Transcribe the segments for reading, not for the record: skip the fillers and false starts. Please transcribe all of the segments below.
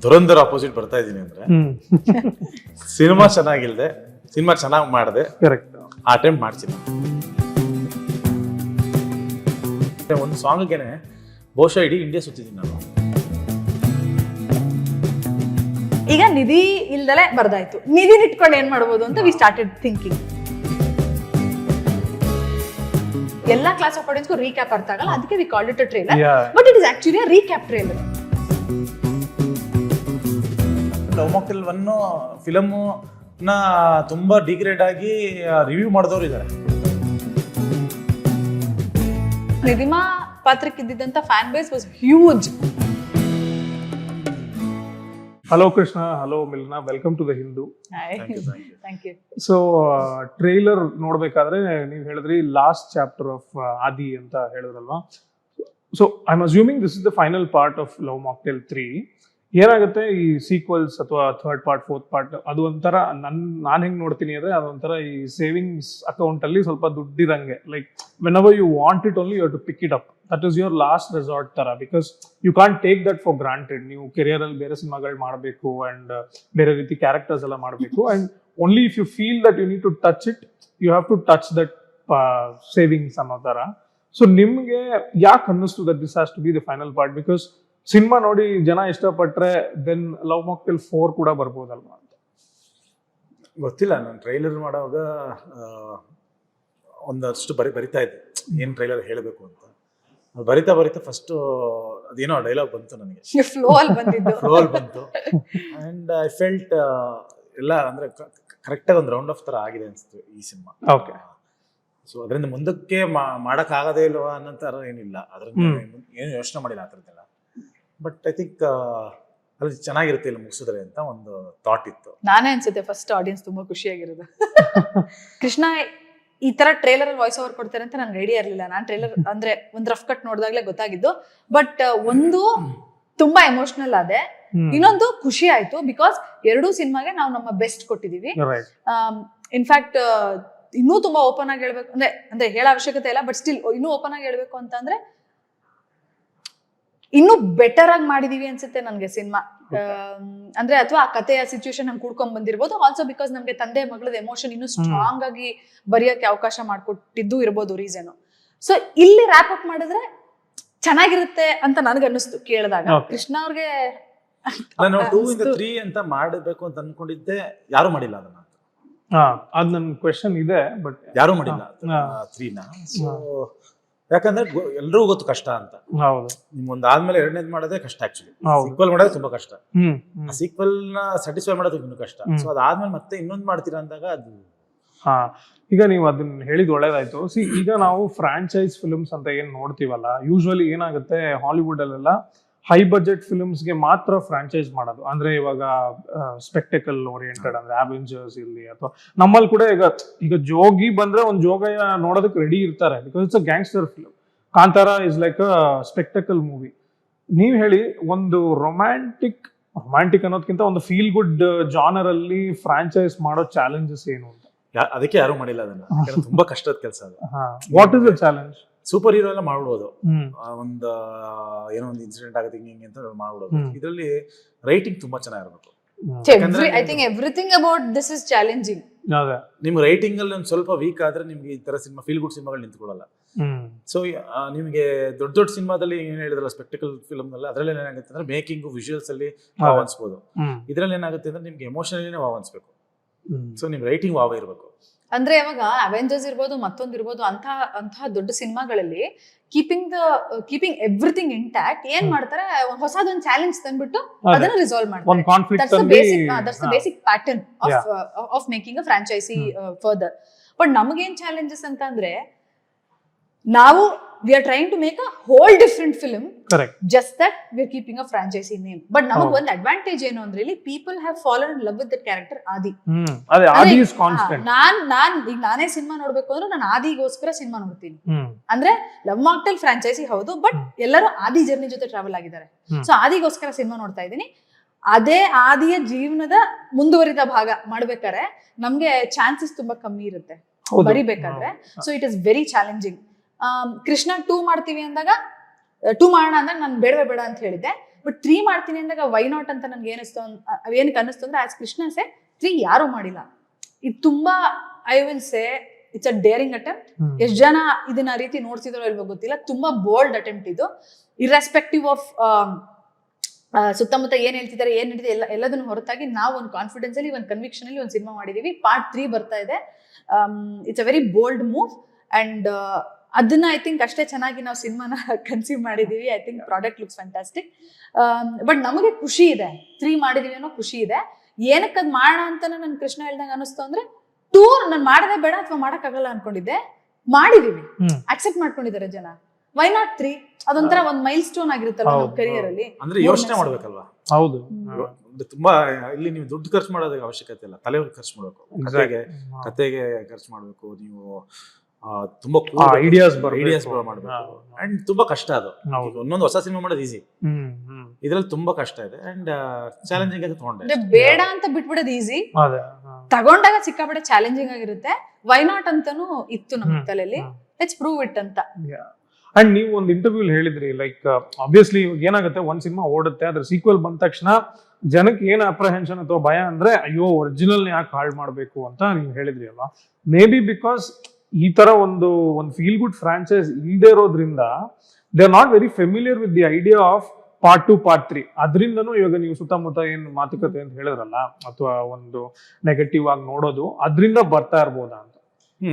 Dhurandhar opposite ಬರ್ತಾ ಇದೀನಿ ಅಂದ್ರೆ ಸಿನಿಮಾ ಚೆನ್ನಾಗಿಲ್ದೆ ಸಿನಿಮಾ ಚೆನ್ನಾಗಿ ಮಾಡಿದೆ ಕರೆಕ್ಟ್ ಅಟೆಂಪ್ಟ್ ಮಾಡ್ತೀನಿ. ಒಂದು ಸಾಂಗ್ಗೆನೆ ಬಹುಶಃ ಇಡೀ ಇಂಡಿಯಾ ಸುತ್ತಿದ್ದೀನಿ ನಾನು. ಈಗ ನಿಧಿ ಇಲ್ದಲೆ ಬರ್ದಾಯ್ತು, ನಿಧಿನ ಇಟ್ಕೊಂಡು ಏನ್ ಮಾಡ್ಬೋದು ಅಂತ ವಿ ಸ್ಟಾರ್ಟೆಡ್ ಥಿಂಕಿಂಗ್. ಎಲ್ಲಾ ಕ್ಲಾಸ್ ಆಫ್ ಆಡಿಯನ್ಸ್ಗೂ ರೀಕ್ಯಾಪ್ ಅರ್ಥ ಆಗಲ್ಲ, ಅದಕ್ಕೆ we called it a trailer, but it is actually a recap trailer. Love mocktail 1 film ನ ತುಂಬಾ ಡಿಗ್ರೇಡ್ ಆಗಿ ರಿವ್ಯೂ ಮಾಡಿದವರು ಇದ್ದಾರೆ. ನಿಧಿಮಾ ಪಾತ್ರಕ್ಕೆ ಇದ್ದಿದ್ದಂತ fan base was huge. Hello Krishna, hello Milana, welcome to the Hindu. Thank you. So trailer ನೋಡ್ಬೇಕಾದ್ರೆ ನೀವು ಹೇಳಿದ್ರಿ ಲಾಸ್ಟ್ ಚಾಪ್ಟರ್ ಆಫ್ ಆದಿ ಅಂತ ಹೇಳಿದ್ರಲ್ವಾ. So I am assuming this is the final part of love Mocktail 3. ಏನಾಗುತ್ತೆ ಈ ಸೀಕ್ವಲ್ಸ್ ಅಥವಾ ಥರ್ಡ್ ಪಾರ್ಟ್, ಫೋರ್ತ್ ಪಾರ್ಟ್, ಅದು ಒಂಥರ ನಾನು ಹೆಂಗ್ ನೋಡ್ತೀನಿ ಅಂದ್ರೆ ಅದೊಂಥರ ಈ ಸೇವಿಂಗ್ಸ್ ಅಕೌಂಟ್ ಅಲ್ಲಿ ಸ್ವಲ್ಪ ದುಡ್ಡಿರಂಗೆ, like whenever you want it only you have to pick it up. That is your last resort ತರ, because you can't take that for granted. ನೀವು ಕೆರಿಯರ್ ಅಲ್ಲಿ ಬೇರೆ ಸಿನಿಮಾಗಳು ಮಾಡಬೇಕು ಅಂಡ್ ಬೇರೆ ರೀತಿ ಕ್ಯಾರೆಕ್ಟರ್ಸ್ ಎಲ್ಲ ಮಾಡಬೇಕು, and only if you feel that you need to touch it, you have to touch that savings ಅನ್ನೋ ತರ. ಸೊ ನಿಮ್ಗೆ ಯಾಕೆ ಅನ್ನಿಸ್ತು that this has to be the final part? Because cinema ನೋಡಿ ಜನ ಇಷ್ಟಪಟ್ರೆ ದೆನ್ ಲವ್ ಮಾಕ್ಟೇಲ್ 4 ಕೂಡ ಬರ್ಬೋದಲ್ವಾ ಅಂತ. ಗೊತ್ತಿಲ್ಲ, ನಾನು ಟ್ರೈಲರ್ ಮಾಡುವಾಗ ಒಂದಷ್ಟು ಬರಿತಾ ಇದ್ದೆ ಏನ್ ಟ್ರೈಲರ್ ಹೇಳಬೇಕು ಅಂತ. ಬರಿತಾ ಫಸ್ಟ್ ಅದೇನೋ ಡೈಲಾಗ್ ಬಂತು ನನಗೆ, ಫ್ಲೋ ಅಲ್ಲಿ ಬಂತು ಅಂಡ್ ಐ ಫೆಲ್ಟ್ ಎಲ್ಲ ಅಂದ್ರೆ ಕರೆಕ್ಟಾಗಿ ಒಂದು ರೌಂಡ್ ಆಫ್ ತರ ಆಗಿದೆ ಅನ್ಸುತ್ತೆ ಈ ಸಿನಿಮಾ. ಓಕೆ. ಸೊ ಅದರಿಂದ ಮುಂದಕ್ಕೆ ಮಾಡಕ್ ಆಗದೇ ಇಲ್ವಾ ಅನ್ನೋ ತರ ಏನಿಲ್ಲ, ಅದ್ರಿಂದ ಏನು ಯೋಚನೆ ಮಾಡಿಲ್ಲ ಆ ಥರದ್ದೆಲ್ಲ. ಬಟ್ ಐ ಥಿಂಕ್ ಅಲ್ಲಿ ಚೆನ್ನಾಗಿರುತ್ತೆ ಇಲ್ಲಿ ಮುಗಿಸಿದ್ರೆ ಅಂತ ಒಂದು ಥಾಟ್ ಇತ್ತು. ನಾನೇ ಅನ್ಸುತ್ತೆ ಫಸ್ಟ್ ಆಡಿಯನ್ಸ್ ತುಂಬಾ ಖುಷಿಯಾಗಿರೋದು. ಕೃಷ್ಣ ಈ ತರ ಟ್ರೇಲರ್ ಅಲ್ಲಿ ವಾಯ್ಸ್ ಓವರ್ ಕೊಡ್ತಾರೆ ಅಂತ ನನ್ಗೆ ಐಡಿಯಾ ಇರಲಿಲ್ಲ. ನಾನು ಟ್ರೇಲರ್ ಅಂದ್ರೆ ಒಂದು ರಫ್ ಕಟ್ ನೋಡಿದಾಗ್ಲೇ ಗೊತ್ತಾಗಿದ್ದು. ಬಟ್ ಒಂದು ತುಂಬಾ ಎಮೋಷನಲ್ ಆದೆ, ಇನ್ನೊಂದು ಖುಷಿ ಆಯ್ತು, ಬಿಕಾಸ್ ಎರಡೂ ಸಿನಿಮಾಗೆ ನಾವು ನಮ್ಮ ಬೆಸ್ಟ್ ಕೊಟ್ಟಿದೀವಿ. ಇನ್ಫ್ಯಾಕ್ಟ್ ಇನ್ನೂ ತುಂಬಾ ಓಪನ್ ಆಗಿ ಹೇಳ್ಬೇಕು ಅಂದ್ರೆ ಹೇಳೋ ಅವಶ್ಯಕತೆ ಇಲ್ಲ, ಬಟ್ ಸ್ಟಿಲ್ ಇನ್ನೂ ಓಪನ್ ಆಗಿ ಹೇಳ್ಬೇಕು ಅಂತಂದ್ರೆ ಇನ್ನೂ ಬೆಟರ್ ಆಗಿ ಮಾಡಿದೀವಿ ಅನ್ಸುತ್ತೆ ನನ್ಗೆ ಸಿನಿಮಾ. ಅಂದ್ರೆ ಅಥವಾ ಆ ಕಥೆಯ ಸಿಚುವೇಶನ್ ಹಂಗೆ ಕೂಡ್ಕೊಂಡ್ ಬಂದಿರ್ಬೋದು. ಆಲ್ಸೋ ಬಿಕಾಸ್ ನಮ್ಗೆ ತಂದೆ ಮಗಳದ ಎಮೋಷನ್ ಇನ್ನೂ ಸ್ಟ್ರಾಂಗ್ ಆಗಿ ಬರೆಯೋಕೆ ಅವಕಾಶ ಮಾಡ್ಕೊಟ್ಟಿದ್ದು ಇರ್ಬೋದು ರೀಸನ್. ಸೊ ಇಲ್ಲಿ ರ್ಯಾಪ್ ಅಪ್ ಮಾಡಿದ್ರೆ ಚೆನ್ನಾಗಿರುತ್ತೆ ಅಂತ ನನಗೆ ಅನ್ನಿಸ್ತು ಕೇಳಿದಾಗ. ಕೃಷ್ಣ ಅವ್ರಿಗೆ ನಾನು 2 ಇಂದ 3 ಅಂತ ಮಾಡಬೇಕು ಅಂತ ಅನ್ಕೊಂಡಿದ್ದೆ, ಯಾರು ಮಾಡಿಲ್ಲ ಅದನ್ನ. ಅದ್ ನನ್ ಕ್ವೆಶ್ಚನ್ ಇದೆ, ಬಟ್ ಯಾರು ಮಾಡಿಲ್ಲ 3ನ. ಸೊ ಯಾಕಂದ್ರೆ ಎಲ್ರಿಗೂ ಗೊತ್ತು ಕಷ್ಟ ಅಂತ. ಹೌದು, ನಿಮ್ ಒಂದಾದ್ಮೇಲೆ ಎರಡನೇದ್ ಮಾಡೋದೇ ಕಷ್ಟ. ಆಕ್ಚುಲಿ ಸೀಕ್ವಲ್ ಮಾಡೋದೇ ತುಂಬಾ ಕಷ್ಟ. ಆ ಸೀಕ್ವಲ್ ನ ಸ್ಯಾಟಿಸ್ಫೈ ಮಾಡೋದು ಇನ್ನೂ ಕಷ್ಟ. ಸೊ ಅದಾದ್ಮೇಲೆ ಮತ್ತೆ ಇನ್ನೊಂದ್ ಮಾಡ್ತೀರಾ ಅಂದಾಗ ಅದು. ಈಗ ನೀವು ಅದನ್ನ ಹೇಳಿದ್ ಒಳ್ಳೇದಾಯ್ತು. ಈಗ ನಾವು ಫ್ರಾಂಚೈಸ್ ಫಿಲ್ಮ್ಸ್ ಅಂತ ಏನ್ ನೋಡ್ತೀವಲ್ಲ, ಯೂಶುವಲಿ ಏನಾಗುತ್ತೆ ಹಾಲಿವುಡ್ ಅಲ್ಲೆಲ್ಲ ಹೈ ಬಜೆಟ್ ಫಿಲ್ಮ್ಸ್ಗೆ ಮಾತ್ರ ಫ್ರಾಂಚೈಸ್ ಮಾಡೋದು. ಅಂದ್ರೆ ಇವಾಗ ಸ್ಪೆಕ್ಟಕಲ್ ಓರಿಯೆಂಟೆಡ್ ಅಂದ್ರೆ ಅವೆಂಜರ್ಸ್ ಇರ್ಲಿ, ಅಥವಾ ನಮ್ಮಲ್ಲಿ ಕೂಡ ಈಗ ಜೋಗಿ ಬಂದ್ರೆ ಒಂದು ಜೋಗಯ್ಯ ನೋಡೋದಕ್ಕೆ ರೆಡಿ ಇರ್ತಾರೆ, because it's a gangster film. Kantara is like a spectacle movie. ನೀವ್ ಹೇಳಿ, ಒಂದು ರೊಮ್ಯಾಂಟಿಕ್ ಅನ್ನೋದಕ್ಕಿಂತ ಒಂದು ಫೀಲ್ ಗುಡ್ ಜಾನರ್ ಅಲ್ಲಿ ಫ್ರಾಂಚೈಸ್ ಮಾಡೋ ಚಾಲೆಂಜಸ್ ಏನು ಅಂತ? ಅದಕ್ಕೆ ಯಾರು ಮಾಡಿಲ್ಲ ಅದನ್ನ. ತುಂಬಾ ಕಷ್ಟದ ಕೆಲಸ ಅದು. What is the challenge? Super hero ಎಲ್ಲ ಮಾಡ್ಬೋದು, ಒಂದು ಏನೋ ಒಂದು ಇನ್ಸಿಡೆಂಟ್ ಆಗುತ್ತೆ ಹಿಂಗೆ ಅಂತ ಮಾಡ್ಬೋದು. ಇದರಲ್ಲಿ ರೈಟಿಂಗ್ ತುಂಬಾ ಚೆನ್ನಾಗಿರ್ಬೇಕು. I think everything about this is challenging. ನಿಮ್ಗೆ ರೈಟಿಂಗ್ ಅಲ್ಲಿ ಒಂದು ಸ್ವಲ್ಪ ವೀಕ್ ಆದ್ರೆ ನಿಮ್ಗೆ ಈ ತರ ಸಿನಿಮಾ ಫೀಲ್ ಗುಡ್ ಸಿನಿಮಾಗಳು ನಿಂತ್ಕೊಳ್ಳಲ್ಲ. ಸೊ ನಿಮ್ಗೆ ದೊಡ್ಡ ಸಿನಿಮಾದಲ್ಲಿ ಏನ್ ಹೇಳಿದ್ರಲ್ಲ ಸ್ಪೆಕ್ಟಿಕಲ್ ಫಿಲ್ಮ್ ಅಲ್ಲಿ, ಅದ್ರಲ್ಲಿ ಏನಾಗುತ್ತೆ ಅಂದ್ರೆ ಮೇಕಿಂಗ್ ವಿಜುವಲ್ಸ್ ಅಲ್ಲಿ ವಾವ್ ಅನ್ಸ್ಬೋದು. ಇದ್ರಲ್ಲಿ ಏನಾಗುತ್ತೆ ಅಂದ್ರೆ ನಿಮ್ಗೆ ಎಮೋಷನಲಿ ವಾವ್ ಅನ್ಸ್ಬೇಕು. ಸೊ ನಿಮ್ ರೈಟಿಂಗ್ ವಾವ್ ಇರ್ಬೇಕು. ಅಂದ್ರೆ ಇವಾಗ ಅವೆಂಜರ್ಸ್ ಇರ್ಬೋದು, ಮತ್ತೊಂದು ಇರ್ಬೋದು, ಅಂತಹ ದೊಡ್ಡ ಸಿನಿಮಾಗಳಲ್ಲಿ ಕೀಪಿಂಗ್ ಎವ್ರಿಥಿಂಗ್ ಇಂಟ್ಯಾಕ್ಟ್ ಏನ್ ಮಾಡ್ತಾರೆ, ಹೊಸದೊಂದು ಚಾಲೆಂಜ್ ತಂದ್ಬಿಟ್ಟು ಅದನ್ನ ರಿಸಾಲ್ವ್ ಮಾಡ್ತಾರೆ. That's the basic pattern of making a franchise further. But ನಮಗೇನ್ ಚಾಲೆಂಜಸ್ ಅಂತ ಅಂದ್ರೆ, ನಾವು we are trying to make a whole different film, just that we are keeping a franchise name. But ನಮಗ್ ಒಂದು advantage ಏನು ಅಂದ್ರೆ, ಇಲ್ಲಿ people have fallen in love with that character Aadi. ಈಗ ನಾನೇ ಸಿನಿಮಾ ನೋಡ್ಬೇಕು ಅಂದ್ರೆ ನಾನು ಆದಿಗೋಸ್ಕರ ಸಿನಿಮಾ ನೋಡ್ತೀನಿ. ಅಂದ್ರೆ ಲವ್ ಮಾಕ್ಟೇಲ್ ಫ್ರಾಂಚೈಸಿ ಹೌದು, ಬಟ್ ಎಲ್ಲರೂ ಆದಿ ಜರ್ನಿ ಜೊತೆ ಟ್ರಾವೆಲ್ ಆಗಿದ್ದಾರೆ. ಸೊ ಆದಿಗೋಸ್ಕರ ಸಿನಿಮಾ ನೋಡ್ತಾ ಇದ್ದೀನಿ. ಅದೇ ಆದಿಯ ಜೀವನದ ಮುಂದುವರಿದ ಭಾಗ ಮಾಡ್ಬೇಕಾದ್ರೆ ನಮ್ಗೆ ಚಾನ್ಸಸ್ ತುಂಬಾ ಕಮ್ಮಿ ಇರುತ್ತೆ ಬರಿಬೇಕಾದ್ರೆ. So it is very challenging. Krishna 2 ಮಾಡ್ತೀವಿ ಅಂದಾಗ 2 ಮಾಡೋಣ ಅಂದಾಗ ನಾನು ಬೇಡವೇ ಬೇಡ ಅಂತ ಹೇಳಿದ್ದೆ. ಬಟ್ 3 ಮಾಡ್ತೀನಿ ಅಂದಾಗ ವೈ ನಾಟ್ ಅಂತ ನನ್ಗೆ ಏನಕ್ಕೆ ಅನ್ನಿಸ್ತು ಅಂದ್ರೆ ಆಸ್ ಕೃಷ್ಣ ಸೆ 3 ಯಾರು ಮಾಡಿಲ್ಲ. ಇದು ತುಂಬಾ I will say it's a daring attempt. ಎಷ್ಟು ಜನ ಇದನ್ನ ರೀತಿ ನೋಡ್ತಿದಾರೋ ಇಲ್ವೋ ಗೊತ್ತಿಲ್ಲ. ತುಂಬಾ ಬೋಲ್ಡ್ ಅಟೆಂಪ್ಟ್ ಇದು. ಇರ್ರೆಸ್ಪೆಕ್ಟಿವ್ ಆಫ್ ಸುತ್ತಮುತ್ತ ಏನ್ ಹೇಳ್ತಿದ್ದಾರೆ ಏನ್ ನಡೀತಿದೆ ಎಲ್ಲದನ್ನು ಹೊರತಾಗಿ ನಾವು ಒಂದು ಕಾನ್ಫಿಡೆನ್ಸ್ ಅಲ್ಲಿ ಒಂದು ಕನ್ವಿಕ್ಷನ್ ಅಲ್ಲಿ ಒಂದು ಸಿನಿಮಾ ಮಾಡಿದೀವಿ. ಪಾರ್ಟ್ 3 ಬರ್ತಾ ಇದೆ. It's a very bold move and ಅದನ್ನ ಐ ಥಿಂಕ್ ಅಷ್ಟೇ ಚೆನ್ನಾಗಿ ನಾವು ಸಿನಿಮಾನ ಕನ್ಸೀವ್ ಮಾಡಿದೀವಿ. I think product looks fantastic. But ನಮಗೆ ಖುಷಿ ಇದೆ 3 ಮಾಡಿದೀವಿ ಅನ್ನೋ ಖುಷಿ ಇದೆ. ಏನಕ್ಕೆ ಅದ್ ಮಾಡೋಣ ಅಂತ ನನ್ ಕೃಷ್ಣ ಹೇಳ್ದಂಗೆ ಅನಿಸ್ತು ಅಂದ್ರೆ 2 ನಾನು ಮಾಡದೆ ಬೇಡ ಅಥವಾ ಮಾಡಕ್ಕಾಗಲ್ಲ ಅನ್ಕೊಂಡಿದ್ದೆ, ಮಾಡಿದೀವಿ, ಅಕ್ಸೆಪ್ಟ್ ಮಾಡ್ಕೊಂಡಿದ್ದಾರೆ ಜನ. Why not 3? ಅದೊಂಥರ ಒಂದ್ ಮೈಲ್ ಸ್ಟೋನ್ ಆಗಿರುತ್ತಲ್ಲ ನಮ್ಮ ಕರಿಯರ್ ಅಲ್ಲಿ. ಅಂದ್ರೆ ಯೋಚನೆ ಮಾಡ್ಬೇಕಲ್ವಾ. ಹೌದು, ತುಂಬಾ ಇಲ್ಲಿ ನೀವು ದುಡ್ಡು ಖರ್ಚು ಮಾಡೋದಕ್ಕೆ ಅವಶ್ಯಕತೆ ಇಲ್ಲ, ತಲೆ ಖರ್ಚು ಮಾಡ್ಬೇಕು, ಕತೆಗೆ ಖರ್ಚು ಮಾಡ್ಬೇಕು, ನೀವು ತುಂಬಾ ಐಡಿಯಾಸ್ ಮಾಡ್ಬೇಕು. ಅಂಡ್ ತುಂಬಾ ಕಷ್ಟ ಅದು. ಒಂದೊಂದು ಹೊಸ ಸಿನಿಮಾ ಮಾಡೋದು ಈಸಿ, ಇದ್ರಲ್ಲಿ ತುಂಬಾ ಕಷ್ಟ ಇದೆ ಅಂಡ್ ಚಾಲೆಂಜಿಂಗ್ ಆಗಿ ತಗೊಂಡೆ. ಬೇಡ ಅಂತ ಬಿಟ್ಬಿಡೋದು ಈಸಿ, ತಗೊಂಡಾಗ ಸಿಕ್ಕಾಪಟ್ಟೆ ಚಾಲೆಂಜಿಂಗ್ ಆಗಿರುತ್ತೆ. ವೈ ನಾಟ್ ಅಂತಾನು ಇತ್ತು ನಮ್ಮ ತಲೆಯಲ್ಲಿ, ಲೆಟ್ಸ್ ಪ್ರೂವ್ ಇಟ್ ಅಂತ. ಅಂಡ್ ನೀವು ಒಂದು ಇಂಟರ್ವ್ಯೂ ಹೇಳಿದ್ರಿ, ಲೈಕ್ ಆಬ್ವಿಯಸ್ಲಿ ಏನಾಗುತ್ತೆ, ಒಂದ್ ಸಿನಿಮಾ ಓಡುತ್ತೆ, ಅದ್ರ ಸೀಕ್ವೆಲ್ ಬಂದ ತಕ್ಷಣ ಜನಕ್ಕೆ ಏನ್ ಅಪ್ರಹೆನ್ಷನ್ ಅಥವಾ ಭಯ ಅಂದ್ರೆ ಅಯ್ಯೋ ಒರಿಜಿನಲ್ ಯಾಕೆ ಹಾಳು ಮಾಡ್ಬೇಕು ಅಂತ ನೀವು ಹೇಳಿದ್ರಿ ಅಲ್ವಾ. ಮೇ ಬಿ ಬಿಕಾಸ್ ಈ ತರ ಒಂದು ಫೀಲ್ ಗುಡ್ ಫ್ರಾಂಚೈಸ್ ಇಲ್ಲದೆ ಇರೋದ್ರಿಂದ they are not very familiar with the idea of part 2 part 3. ಅದರಿಂದನೂ ಇವಾಗ ನೀವು ಸುತ್ತಮುತ್ತ ಏನ್ ಮಾತುಕತೆ ಅಂತ ಹೇಳಿದ್ರಲ್ಲ, ಅಥವಾ ಒಂದು ನೆಗೆಟಿವ್ ಆಗಿ ನೋಡೋದು, ಅದರಿಂದ ಬರ್ತಾ ಇರ್ಬೋದಾ ಅಂತ.